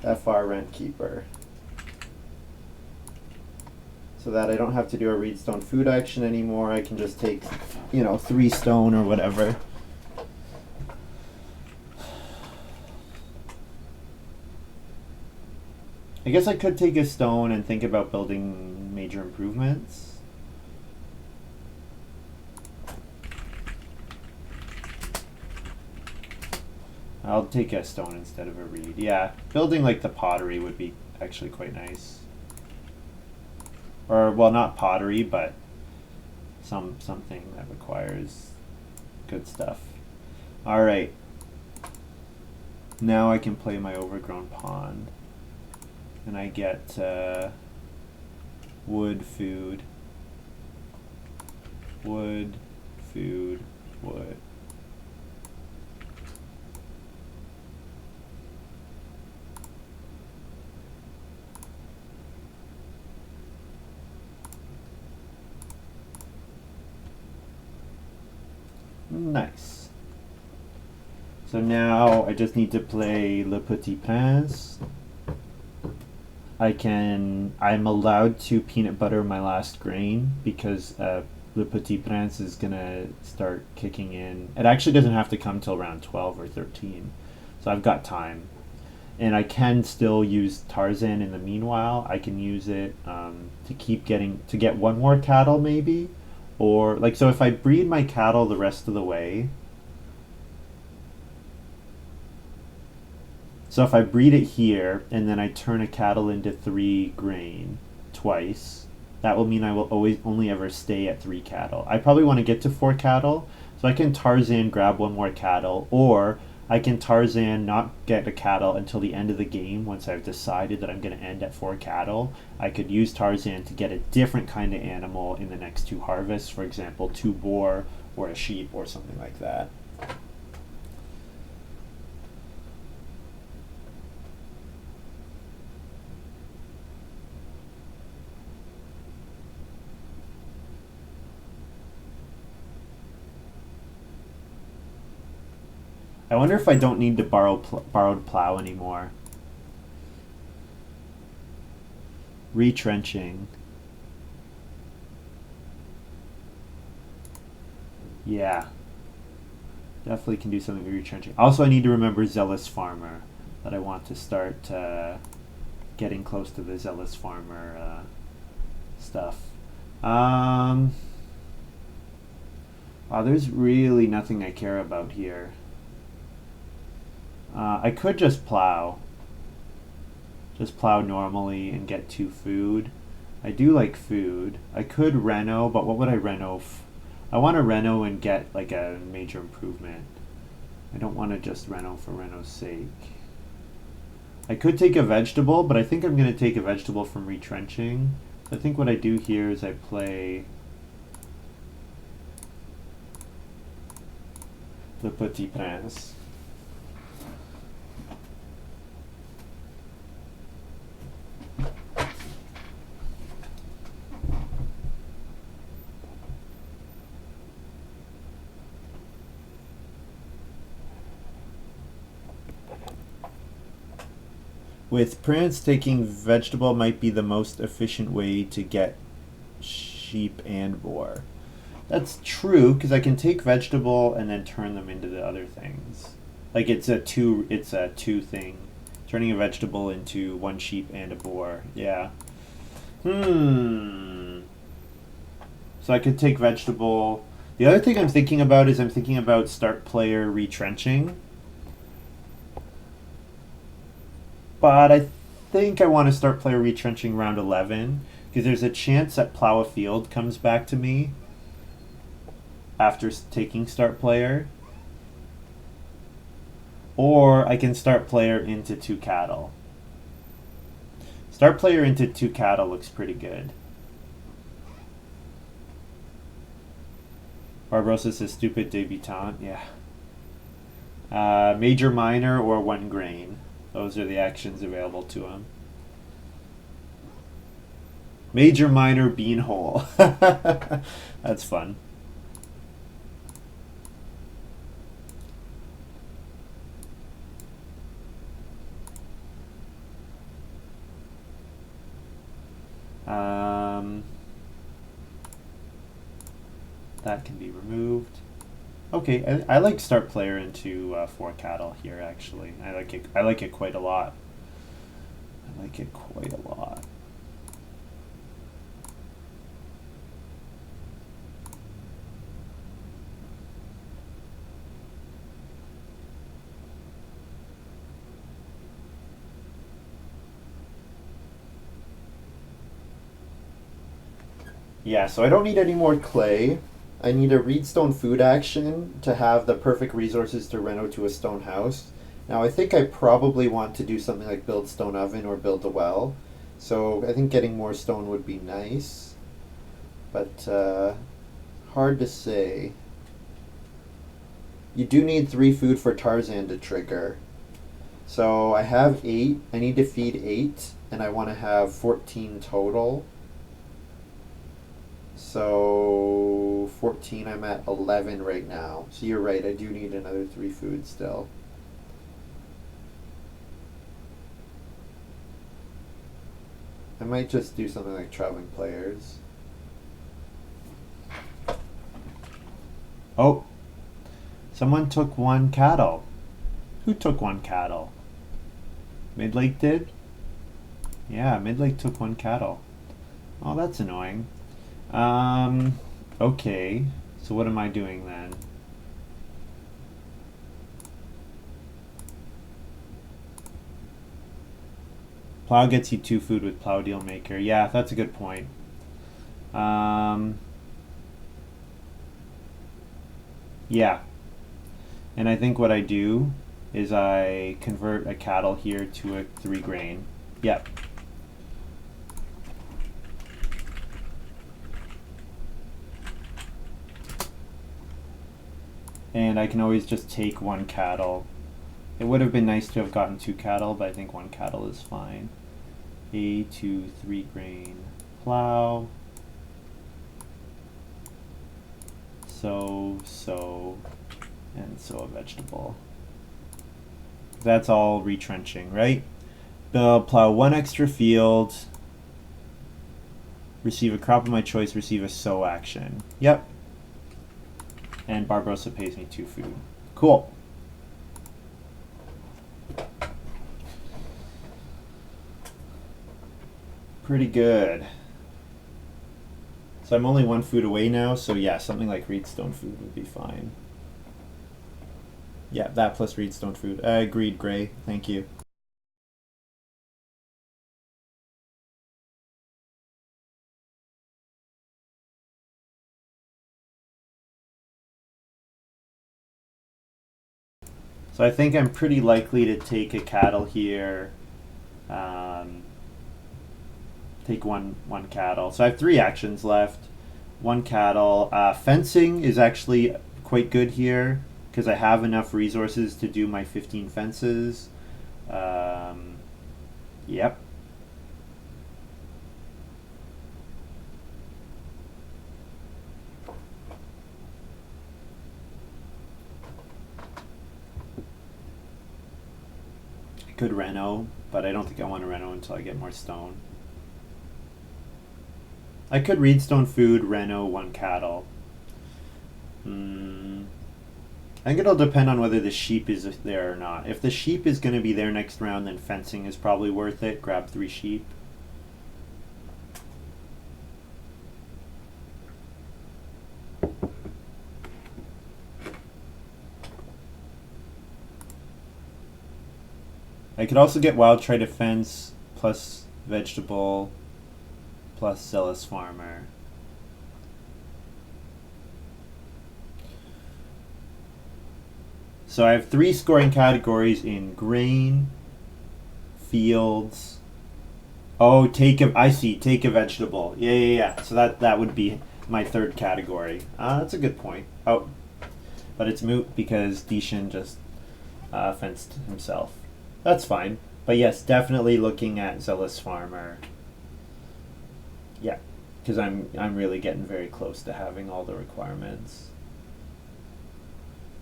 FR Rent Keeper, so that I don't have to do a read stone food action anymore. I can just take, 3 stone or whatever. I guess I could take a stone and think about building major improvements. I'll take a stone instead of a reed. Yeah, building like the pottery would be actually quite nice. Or, well, not pottery, but something that requires good stuff. All right. Now I can play my overgrown pond. And I get wood, food, wood, food, wood. Nice. So now I just need to play Le Petit Prince. I'm allowed to peanut butter my last grain because Le Petit Prince is gonna start kicking in. It actually doesn't have to come till around 12 or 13, so I've got time. And I can still use Tarzan in the meanwhile. I can use it to get one more cattle maybe, or so if I breed my cattle the rest of the way. So if I breed it here, and then I turn a cattle into 3 grain twice, that will mean I will only ever stay at 3 cattle. I probably want to get to 4 cattle, so I can Tarzan grab 1 more cattle, or I can Tarzan not get a cattle until the end of the game once I've decided that I'm going to end at 4 cattle. I could use Tarzan to get a different kind of animal in the next 2 harvests, for example, 2 boar or a sheep or something like that. I wonder if I don't need to borrowed plow anymore. Retrenching. Yeah. Definitely can do something with retrenching. Also, I need to remember Zealous Farmer. That I want to start getting close to the Zealous Farmer stuff. Wow, there's really nothing I care about here. I could just plow. Just plow normally and get 2 food. I do like food. I could reno, but what would I reno? I want to reno and get like a major improvement. I don't want to just reno for reno's sake. I could take a vegetable, but I think I'm going to take a vegetable from retrenching. So I think what I do here is I play Le Petit Prince. With Prince, taking vegetable might be the most efficient way to get sheep and boar. That's true, because I can take vegetable and then turn them into the other things. Like it's a two thing. Turning a vegetable into 1 sheep and a boar. Yeah. So I could take vegetable. The other thing I'm thinking about is start player retrenching. But I think I want to start player retrenching round 11, because there's a chance that Plow a Field comes back to me. after taking start player. Or I can start player into 2 cattle. Start player into 2 cattle looks pretty good. Barbarossa says stupid debutante. Yeah. Major, minor, or 1 grain. Those are the actions available to him. Major, minor, beanhole. That's fun. That can be removed. Okay, I like start player into 4 cattle here. Actually, I like it. I like it quite a lot. I like it quite a lot. Yeah, so I don't need any more clay. I need a reedstone food action to have the perfect resources to reno to a stone house. Now I think I probably want to do something like build stone oven or build a well. So I think getting more stone would be nice. But hard to say. You do need 3 food for Tarzan to trigger. So I have 8. I need to feed 8, and I want to have 14 total. So 14, I'm at 11 right now. So you're right, I do need another 3 food still. I might just do something like traveling players. Oh, someone took 1 cattle. Who took 1 cattle? Midlake did? Yeah, Midlake took 1 cattle. Oh, that's annoying. Okay. So what am I doing then? Plow gets you 2 food with Plow Deal Maker. Yeah, that's a good point. Yeah. And I think what I do is I convert a cattle here to a 3 grain. Yep. And I can always just take 1 cattle. It would have been nice to have gotten 2 cattle, but I think 1 cattle is fine. A to 3 grain plow. So, and so a vegetable. That's all retrenching, right? Plow 1 extra field. Receive a crop of my choice, receive a sow action. Yep. And Barbarossa pays me 2 food. Cool. Pretty good. So I'm only 1 food away now, so yeah, something like reedstone food would be fine. Yeah, that plus reedstone food. Agreed, Gray. Thank you. So I think I'm pretty likely to take a cattle here. Take one cattle. So I have 3 actions left. 1 cattle. Fencing is actually quite good here because I have enough resources to do my 15 fences. Yep. I could reno, but I don't think I want to reno until I get more stone. I could reedstone food, reno 1 cattle. I think it'll depend on whether the sheep is there or not. If the sheep is going to be there next round, then fencing is probably worth it. Grab 3 sheep. I could also get Wild Try Defense plus Vegetable plus Zealous Farmer. So I have 3 scoring categories in grain, fields. Oh, I see. Take a vegetable. Yeah. So that would be my 3rd category. That's a good point. Oh, but it's moot because dshin just fenced himself. That's fine. But yes, definitely looking at Zealous Farmer. Yeah, because I'm really getting very close to having all the requirements.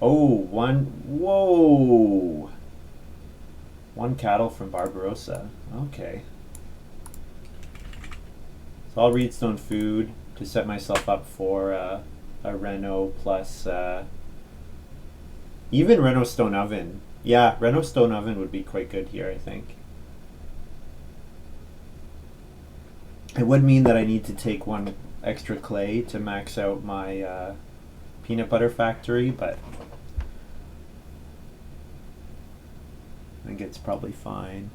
Oh, whoa! 1 cattle from Barbarossa. Okay. So I'll Reedstone Food to set myself up for a Reno plus even Reno Stone Oven. Yeah, Reno Stone Oven would be quite good here, I think. It would mean that I need to take 1 extra clay to max out my peanut butter factory, but I think it's probably fine.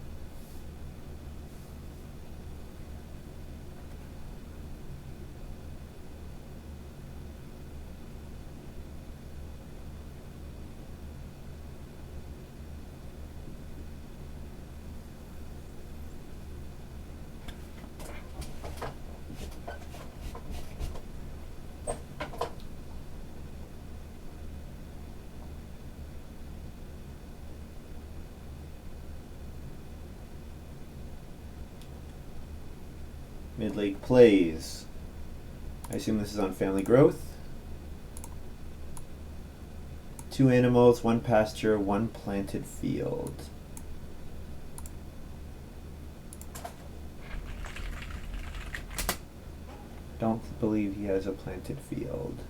Midlake plays. I assume this is on family growth. 2 animals, 1 pasture, 1 planted field. Don't believe he has a planted field.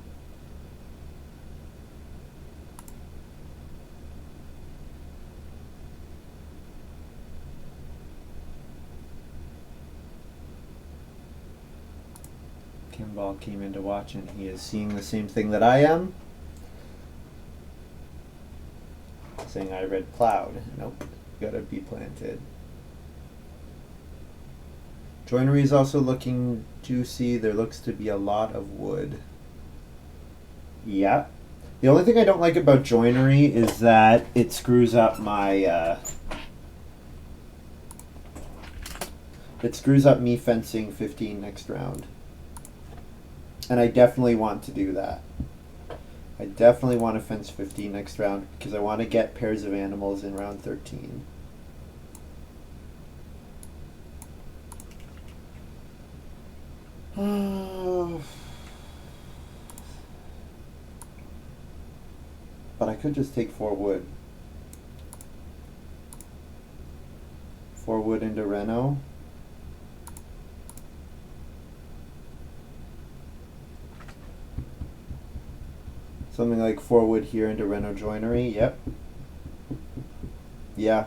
Kimball came in to watch and he is seeing the same thing that I am. Saying I read plowed. Nope, gotta be planted. Joinery is also looking juicy. There looks to be a lot of wood. Yeah. The only thing I don't like about joinery is that it screws up my it screws up me fencing 15 next round. And I definitely want to do that. I definitely want to fence 15 next round because I want to get pairs of animals in round 13. But I could just take 4 wood. 4 wood into Reno. Something like 4 wood here into Reno joinery. Yep. Yeah.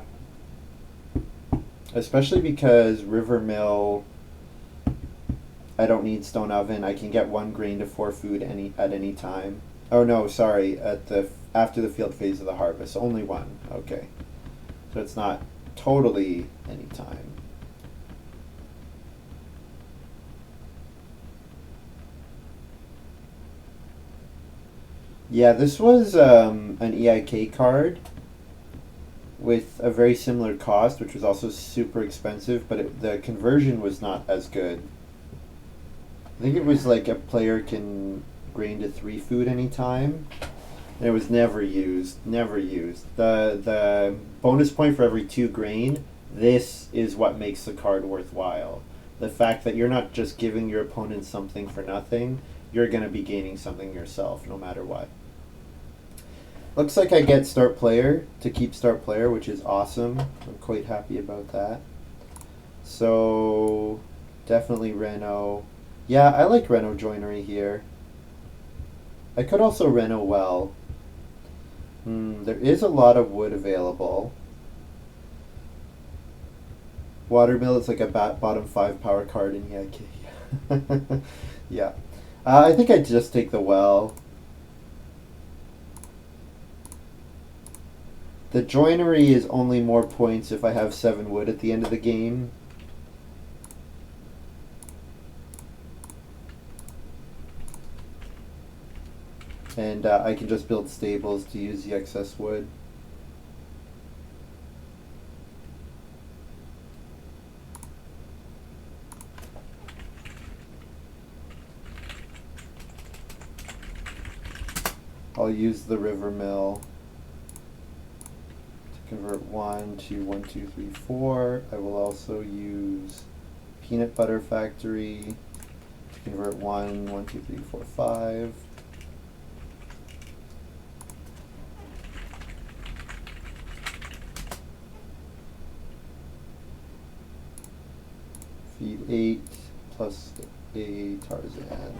Especially because River Mill, I don't need Stone Oven. I can get 1 grain to 4 food at any time. Oh no, sorry. After the field phase of the harvest, only 1. Okay. So it's not totally any time. Yeah, this was an EIK card with a very similar cost, which was also super expensive, but the conversion was not as good. I think it was like a player can grain to 3 food anytime. And it was never used. Never used. The bonus point for every 2 grain, this is what makes the card worthwhile. The fact that you're not just giving your opponent something for nothing, you're going to be gaining something yourself no matter what. Looks like I get start player to keep start player, which is awesome. I'm quite happy about that. So definitely Reno. Yeah, I like Reno joinery here. I could also Reno well. There is a lot of wood available. Watermill is like a bottom 5 power card in EIK. Yeah. I think I'd just take the well. The joinery is only more points if I have 7 wood at the end of the game. And I can just build stables to use the excess wood. I'll use the river mill to convert 1 to 1, 2, 3, 4. I will also use peanut butter factory to convert 1, 1, 2, 3, 4, 5. Feed 8 plus a Tarzan.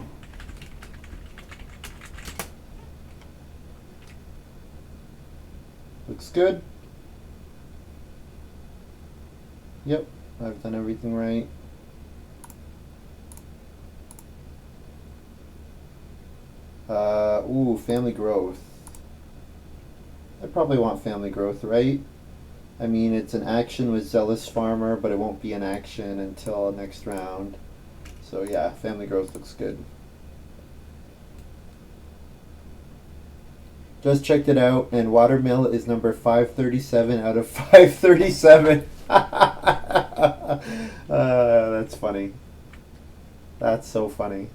Looks good. Yep, I've done everything right. Ooh, family growth. I probably want family growth, right? I mean, it's an action with Zealous Farmer, but it won't be an action until next round. So yeah, family growth looks good. Just checked it out, and Watermill is number 537 out of 537. That's funny. That's so funny.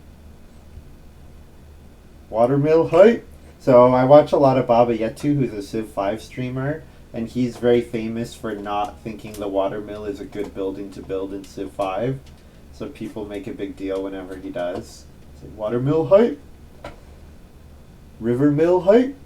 Watermill hype. So I watch a lot of Baba Yetu, who's a Civ 5 streamer, and he's very famous for not thinking the Watermill is a good building to build in Civ 5. So people make a big deal whenever he does. It's like, Watermill hype. River mill hype.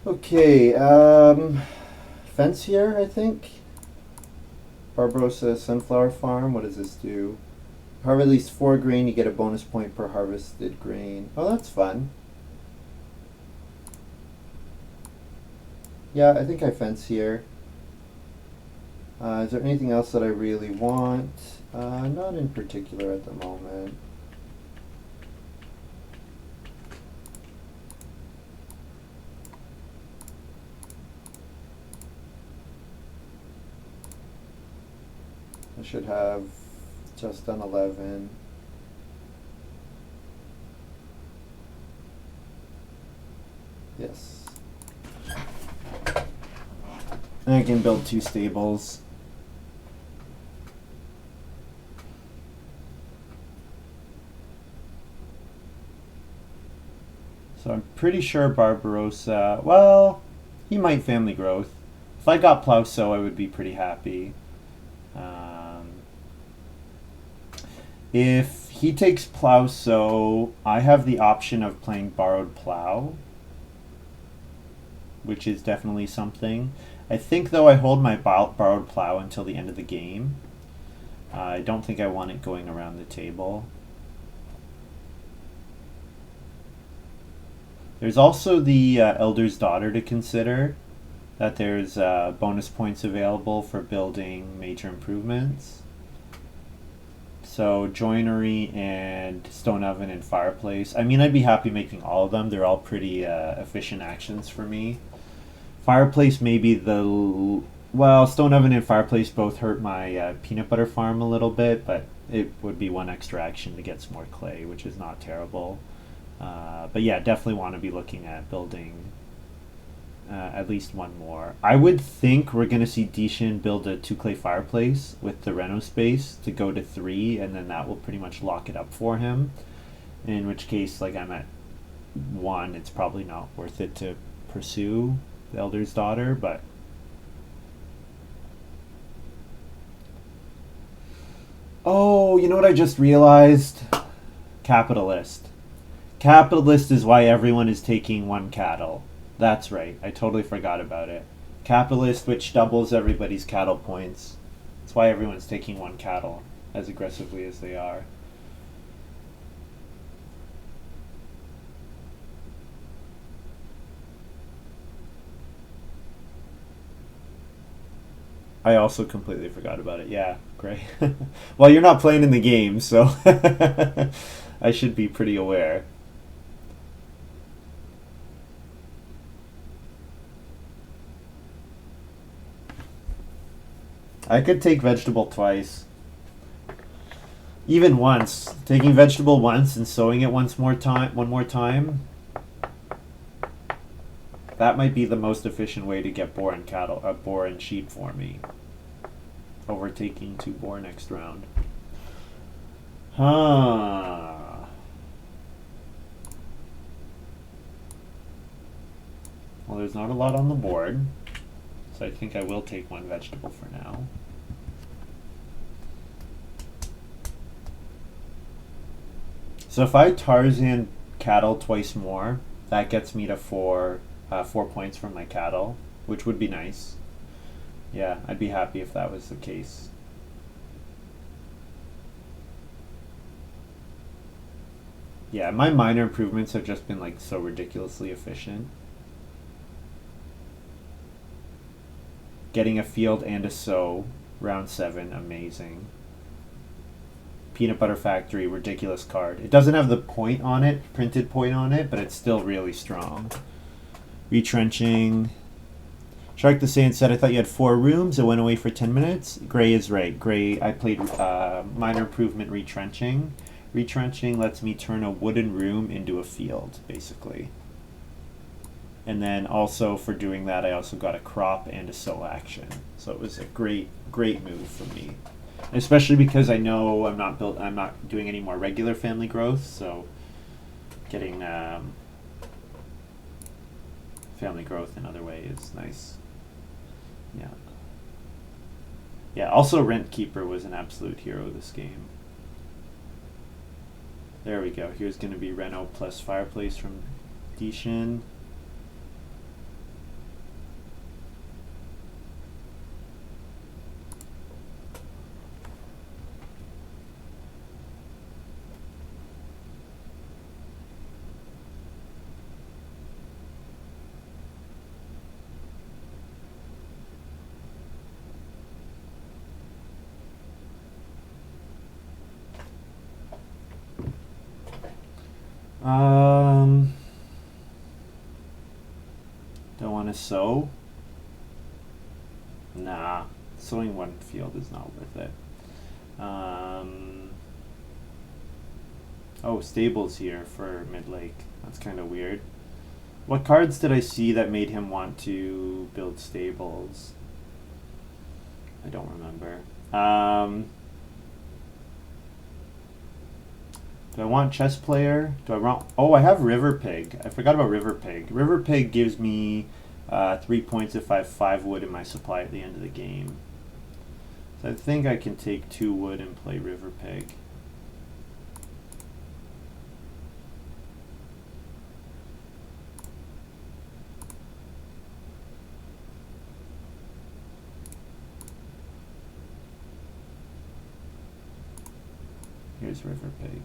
Okay, fence here, I think. Barbarossa Sunflower Farm, what does this do? Harvest at least 4 grain, you get a bonus point per harvested grain. Oh, that's fun. Yeah, I think I fence here. Is there anything else that I really want? Not in particular at the moment. I should have just done 11. Yes. And I can build 2 stables. So I'm pretty sure Barbarossa, well, he might family growth. If I got Plauso, I would be pretty happy. If he takes Plauso, I have the option of playing Borrowed Plow, which is definitely something. I think, though, I hold my Borrowed Plow until the end of the game. I don't think I want it going around the table. There's also the Elder's Daughter to consider, that there's bonus points available for building major improvements. So joinery and stone oven and fireplace. I mean, I'd be happy making all of them. They're all pretty efficient actions for me. Fireplace maybe well, stone oven and fireplace both hurt my peanut butter farm a little bit, but it would be one extra action to get some more clay, which is not terrible. But yeah, definitely want to be looking at building at least one more. I would think we're going to see dshin build a 2 clay fireplace with the reno space to go to 3, and then that will pretty much lock it up for him. In which case, like, I'm at 1, it's probably not worth it to pursue the elder's daughter, but oh, you know what I just realized? Capitalist. Capitalist is why everyone is taking 1 cattle. That's right. I totally forgot about it. Capitalist, which doubles everybody's cattle points. That's why everyone's taking 1 cattle as aggressively as they are. I also completely forgot about it. Yeah, great. Well, you're not playing in the game, so I should be pretty aware. I could take vegetable twice. Even once. Taking vegetable once and sowing it one more time. That might be the most efficient way to get boar and sheep for me. Overtaking 2 boar next round. Huh. Well, there's not a lot on the board, so I think I will take 1 vegetable for now. So if I Tarzan cattle twice more, that gets me to 4 points from my cattle, which would be nice. Yeah, I'd be happy if that was the case. Yeah, my minor improvements have just been like so ridiculously efficient. Getting a field and a sow, round 7, amazing. Peanut Butter Factory, ridiculous card. It doesn't have the point on it, printed point on it, but it's still really strong. Retrenching. Shark the Sand said, I thought you had 4 rooms. It went away for 10 minutes. Gray is right. Gray, I played minor improvement retrenching. Retrenching lets me turn a wooden room into a field, basically. And then also for doing that, I also got a crop and a sow action. So it was a great move for me. Especially because I know I'm not doing any more regular family growth, so getting family growth another way is nice. Yeah. Yeah, also Rent Keeper was an absolute hero this game. There we go. Here's going to be Reno plus Fireplace from dshin. Don't want to sow? Nah, sowing 1 field is not worth it. Oh, stables here for midlake. That's kind of weird. What cards did I see that made him want to build stables? I don't remember. Do I want chess player? Do I want... Oh, I have River Pig. I forgot about River Pig. River Pig gives me 3 points if I have 5 wood in my supply at the end of the game. So I think I can take 2 wood and play River Pig. Here's River Pig.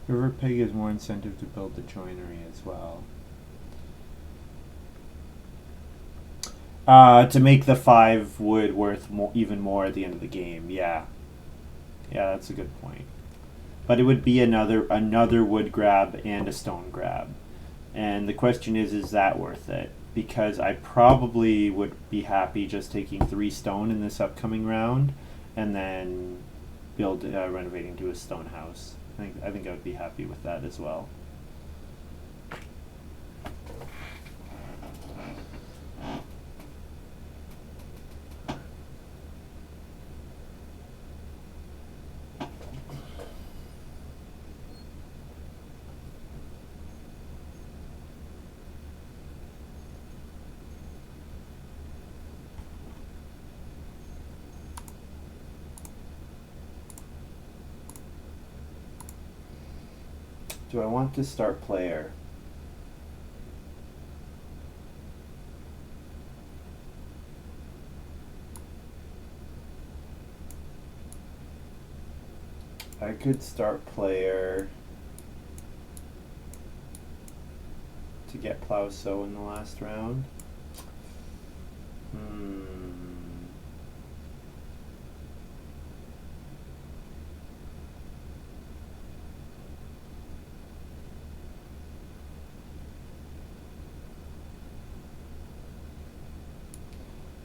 River Pig has more incentive to build the joinery as well. To make the 5 wood worth even more at the end of the game. Yeah, yeah, that's a good point. But it would be another wood grab and a stone grab, and the question is that worth it? Because I probably would be happy just taking 3 stone in this upcoming round, and then renovating to a stone house. I think I would be happy with that as well. Do I want to start player? I could start player to get plow sow in the last round.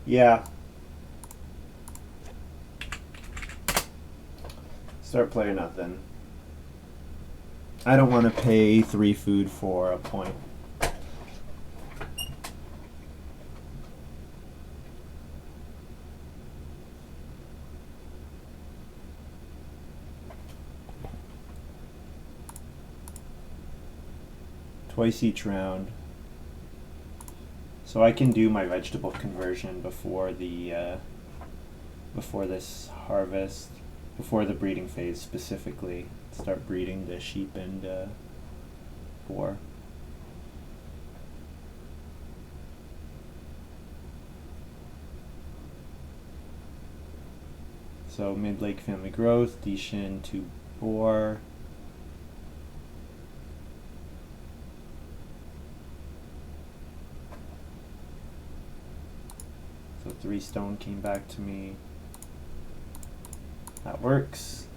Yeah. Start player nothing. I don't want to pay 3 food for a point. Twice each round. So I can do my vegetable conversion before before this harvest, before the breeding phase specifically. Start breeding the sheep and boar. So midlake family growth, dshin to boar. So 3 stone came back to me. That works.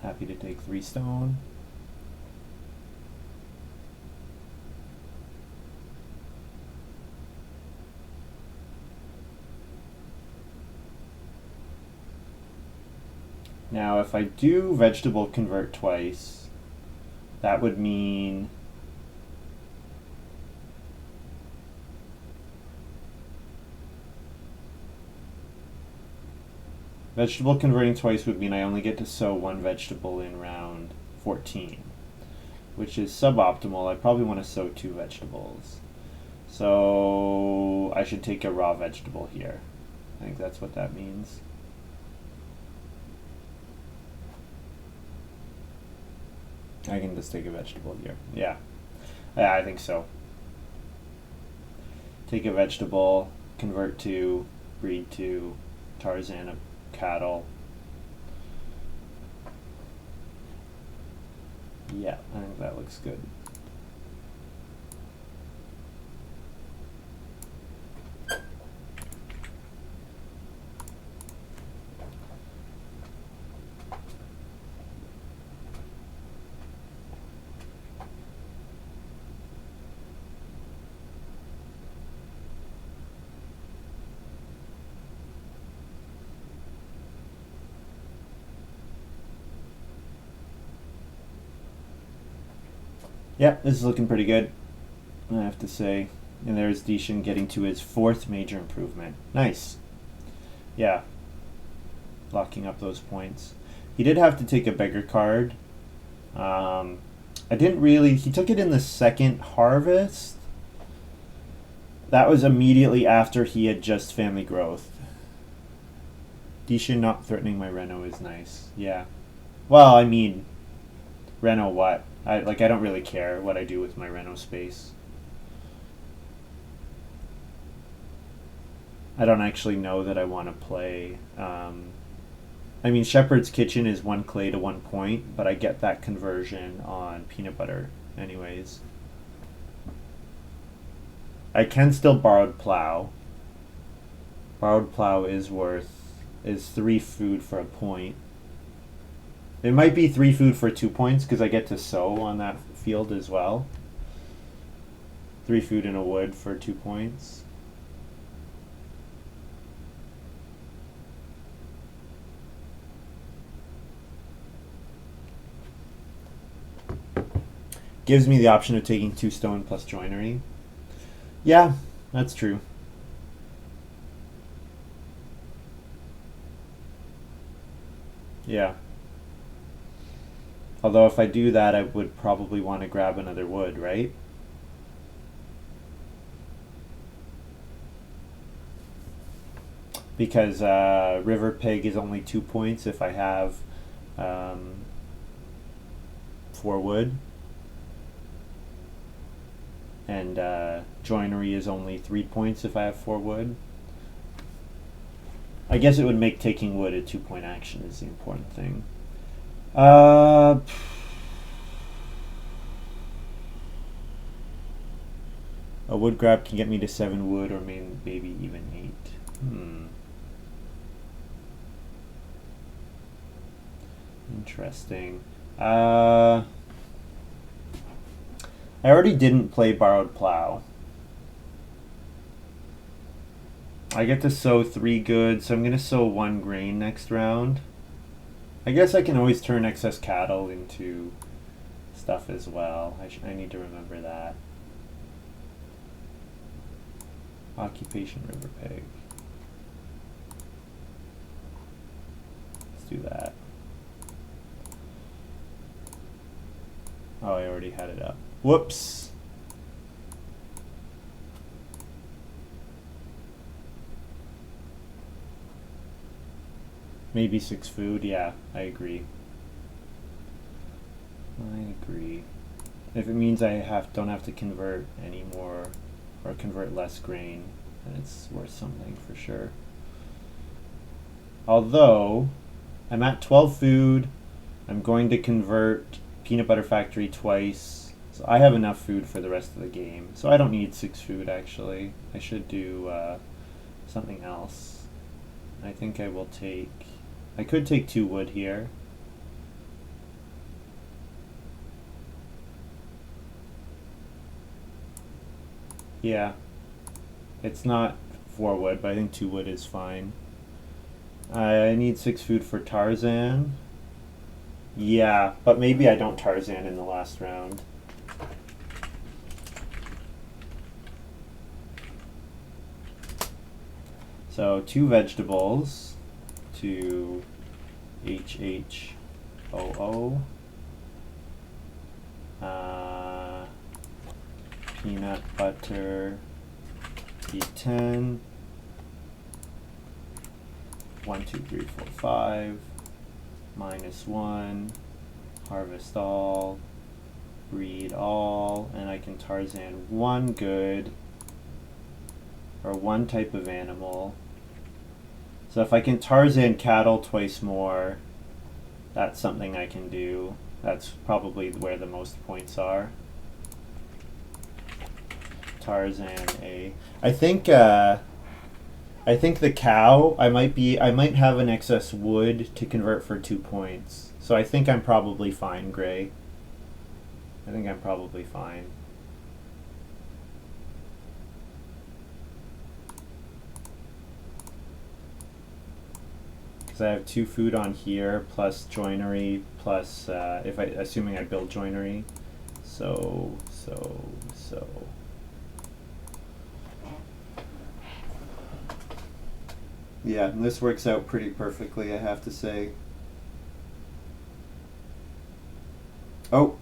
Happy to take 3 stone. Now, if I do vegetable convert twice, that would mean vegetable converting twice would mean I only get to sow 1 vegetable in round 14, which is suboptimal. I probably want to sow 2 vegetables. So I should take a raw vegetable here. I think that's what that means. I can just take a vegetable here. Yeah, I think so. Take a vegetable, convert to, breed to, Tarzan of cattle. Yeah, I think that looks good. Yep, this is looking pretty good, I have to say. And there's dshin getting to his 4th major improvement. Nice. Yeah. Locking up those points. He did have to take a beggar card. I didn't really... He took it in the 2nd harvest. That was immediately after he had just family growth. dshin not threatening my reno is nice. Yeah. Well, I mean... Reno what? I don't really care what I do with my reno space. I don't actually know that I want to play. I mean, Shepherd's Kitchen is 1 clay to 1 point, but I get that conversion on peanut butter anyways. I can still borrowed plow. Borrowed plow is 3 food for a point. It might be 3 food for 2 points because I get to sow on that field as well. 3 food in a wood for 2 points. Gives me the option of taking 2 stone plus joinery. Yeah, that's true. Yeah. Although if I do that, I would probably want to grab another wood, right? Because River Pig is only 2 points if I have 4 wood. And joinery is only 3 points if I have 4 wood. I guess it would make taking wood a 2-point action is the important thing. A wood grab can get me to 7 wood or maybe even 8. Interesting. I already didn't play Borrowed Plow. I get to sow 3 goods, so I'm going to sow 1 grain next round. I guess I can always turn excess cattle into stuff as well. I need to remember that. Occupation River Pig. Let's do that. Oh, I already had it up. Whoops. Maybe 6 food. Yeah, I agree. If it means I don't have to convert anymore or convert less grain, then it's worth something for sure. Although I'm at 12 food, I'm going to convert Peanut Butter Factory twice, so I have enough food for the rest of the game. So I don't need 6 food actually. I should do something else. I think I could take 2 wood here. Yeah, it's not 4 wood, but I think 2 wood is fine. I need 6 food for Tarzan. Yeah, but maybe I don't Tarzan in the last round. So 2 vegetables to HHOO. Peanut butter D10. 1, 2, 3, 4, 5. -1. Harvest all. Breed all. And I can Tarzan 1 good. Or 1 type of animal. So if I can Tarzan cattle twice more, that's something I can do. That's probably where the most points are. Tarzan A. I think the cow, I might have an excess wood to convert for 2 points. So I think I'm probably fine, Gray. I think I'm probably fine. Because I have 2 food on here, plus joinery, plus, assuming I build joinery. So. Yeah, and this works out pretty perfectly, I have to say. Oh,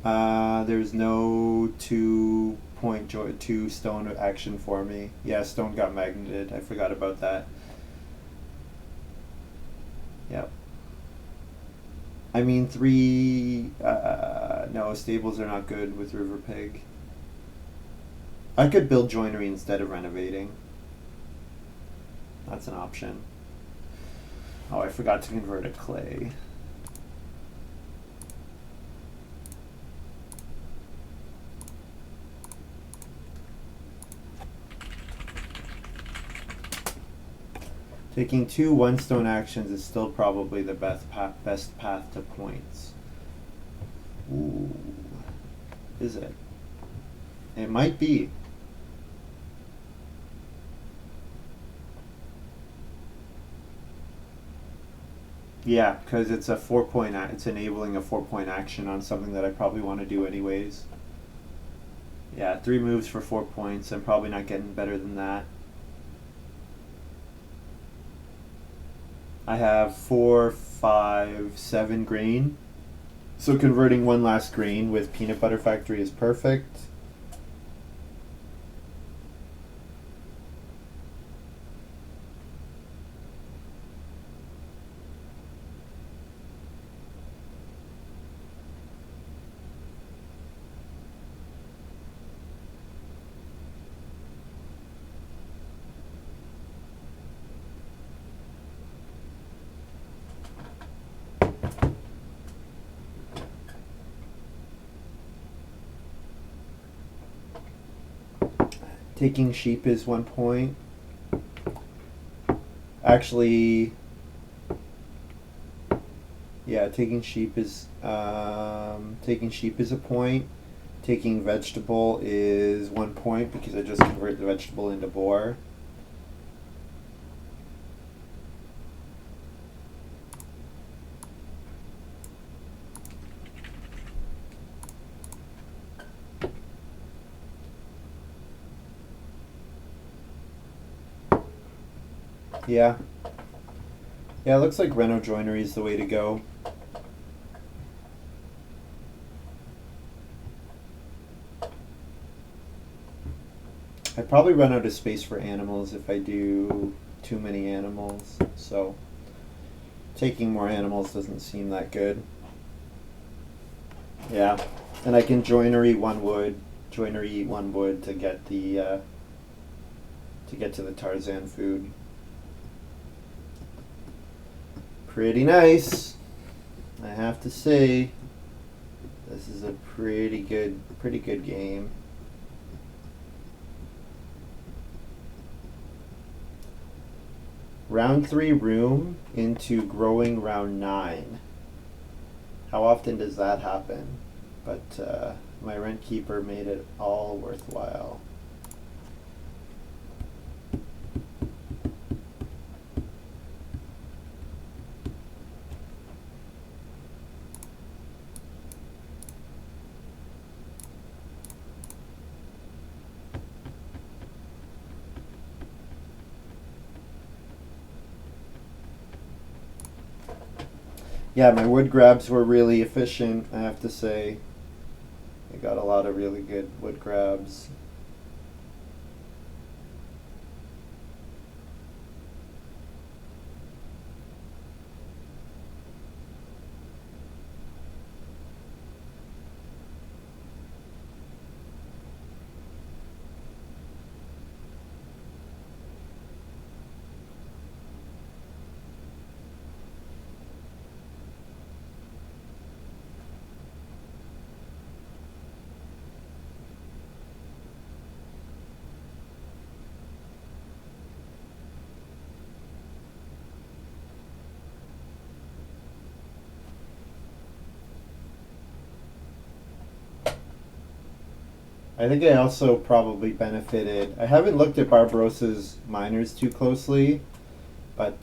there's no 2 stone action for me. Yeah, stone got magneted. I forgot about that. Yep. I mean, 3. No, stables are not good with River Pig. I could build joinery instead of renovating. That's an option. Oh, I forgot to convert a clay. Taking 2 one-stone actions is still probably the best path to points. Ooh. Is it? It might be. Yeah, because it's a 4-point. It's enabling a 4-point action on something that I probably want to do anyways. Yeah, 3 moves for 4 points. I'm probably not getting better than that. I have 4, 5, 7 grain. So converting 1 last grain with Peanut Butter Factory is perfect. Taking sheep is 1 point. Actually, yeah, taking sheep is a point. Taking vegetable is 1 point because I just convert the vegetable into boar. Yeah. Yeah, it looks like Reno joinery is the way to go. I probably run out of space for animals if I do too many animals, so taking more animals doesn't seem that good. Yeah, and I can joinery eat one wood to get the to get to the Tarzan food. Pretty nice, I have to say. This is a pretty good game. Round 3 room into growing round 9. How often does that happen? But my rent keeper made it all worthwhile. Yeah, my wood grabs were really efficient, I have to say. I got a lot of really good wood grabs. I think I also probably benefited. I haven't looked at Barbarossa's miners too closely, but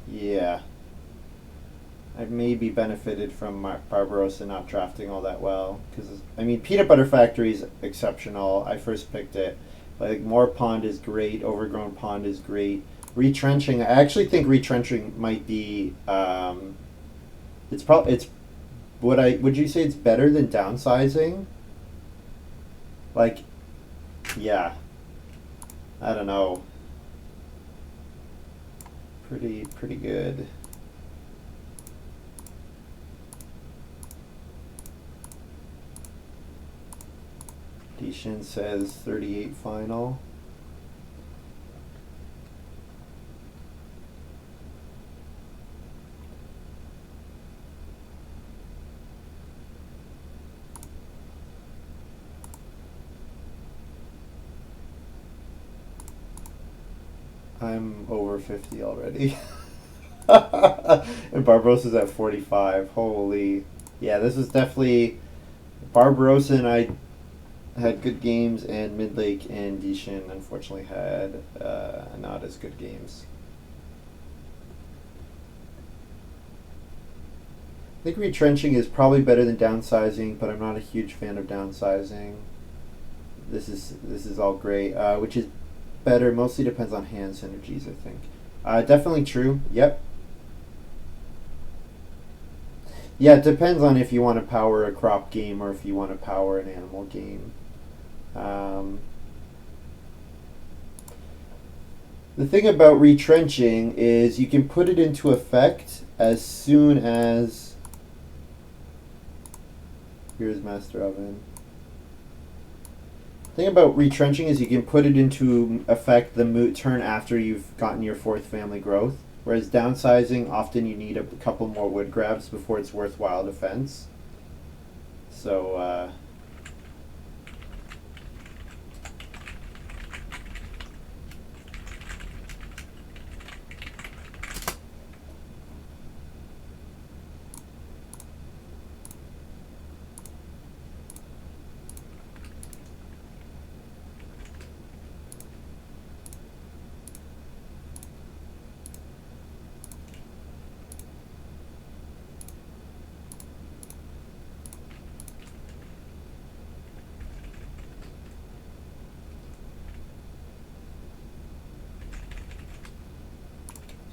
yeah. I maybe benefited from Barbarossa not drafting all that well. Because, I mean, Peanut Butter Factory is exceptional. I first picked it. Like, Moor Pond is great. Overgrown Pond is great. Retrenching, I actually think retrenching might be. It's would you say it's better than downsizing? Like, yeah, I don't know. Pretty good. dshin says 38 final. I'm over 50 already. And Barbarossa's at 45. Holy. Yeah, this is definitely... Barbarossa and I had good games, and Midlake and dshin unfortunately had not as good games. I think retrenching is probably better than downsizing, but I'm not a huge fan of downsizing. This is all great. Which is better? Mostly depends on hand synergies, I think. Definitely true. Yep. Yeah, it depends on if you want to power a crop game or if you want to power an animal game. The thing about retrenching is you can put it into effect as soon as... Here's Master Oven. The thing about retrenching is you can put it into effect the turn after you've gotten your 4th family growth. Whereas downsizing, often you need a couple more wood grabs before it's worthwhile defense. So,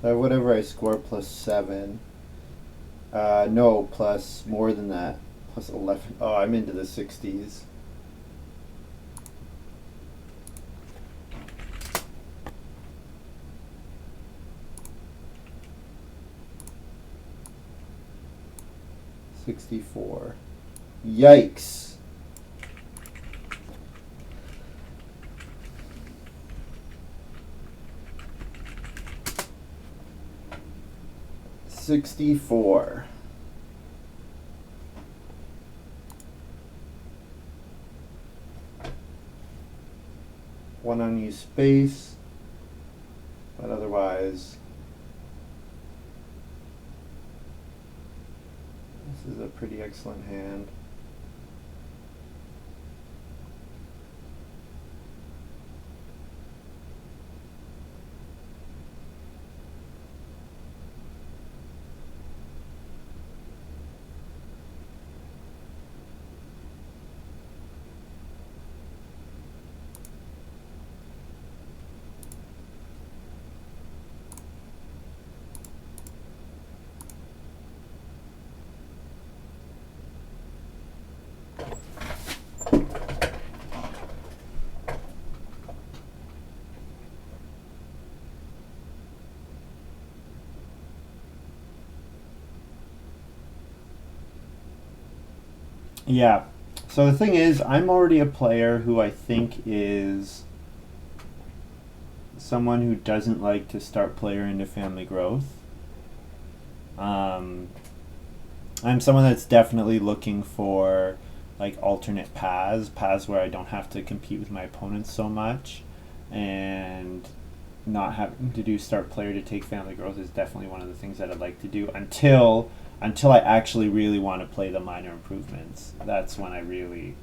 so whatever I score plus 7. No, plus more than that. Plus 11. Oh, I'm into the 60s. $64. Yikes. $64. One unused space, but otherwise this is a pretty excellent hand. Yeah. So the thing is, I'm already a player who I think is someone who doesn't like to start player into family growth. I'm someone that's definitely looking for like alternate paths where I don't have to compete with my opponents so much, and not having to do start player to take family growth is definitely one of the things that I'd like to do until I actually really want to play the minor improvements. That's when I really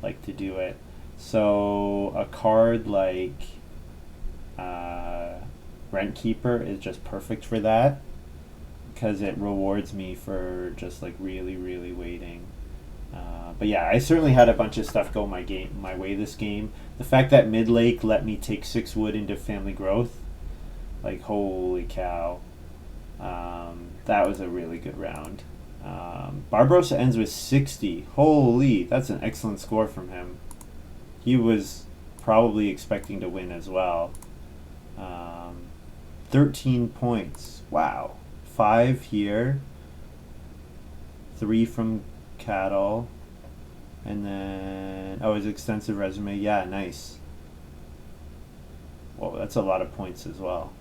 like to do it. So a card like Rent Keeper is just perfect for that, because it rewards me for just like really waiting. But yeah, I certainly had a bunch of stuff go my way this game. The fact that Midlake let me take 6 wood into family growth, like holy cow. That was a really good round. Barbarossa ends with 60. Holy, that's an excellent score from him. He was probably expecting to win as well. 13 points. Wow. 5 here. 3 from cattle. And then, his extensive resume. Yeah, nice. Whoa, that's a lot of points as well.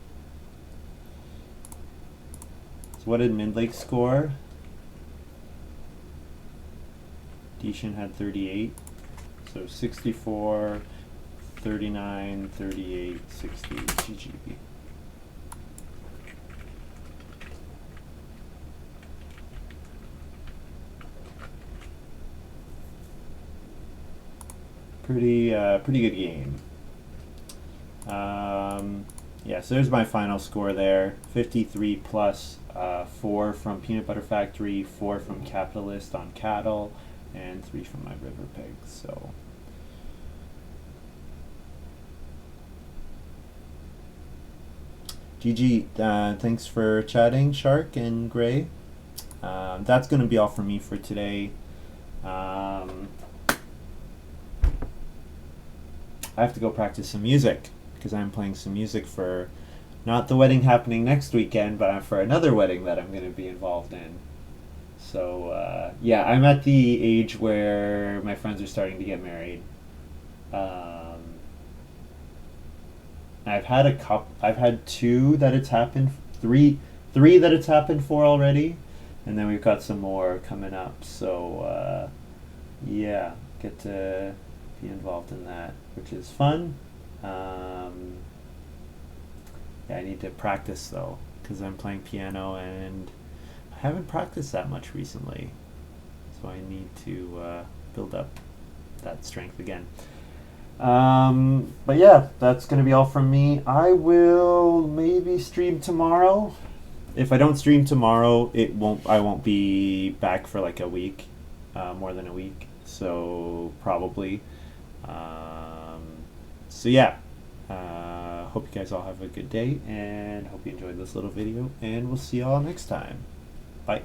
So what did Midlake score? dshin had 38. So 64, 39, 38, 60. GG. Pretty good game. Yeah, so there's my final score there. 53 plus 4 from Peanut Butter Factory, 4 from Capitalist on Cattle, and 3 from my River Pigs. So GG, thanks for chatting, Shark and Gray. That's going to be all for me for today. I have to go practice some music because I'm playing some music for not the wedding happening next weekend, but for another wedding that I'm going to be involved in. So yeah, I'm at the age where my friends are starting to get married. Um, I've had two that it's happened, three that it's happened for already, and then we've got some more coming up. So yeah, get to be involved in that, which is fun. Yeah, I need to practice though, because I'm playing piano and I haven't practiced that much recently. So I need to build up that strength again. But yeah, that's gonna be all from me. I will maybe stream tomorrow. If I don't stream tomorrow, I won't be back for like a week, more than a week. So probably. So yeah. Hope you guys all have a good day and hope you enjoyed this little video, and we'll see you all next time. Bye.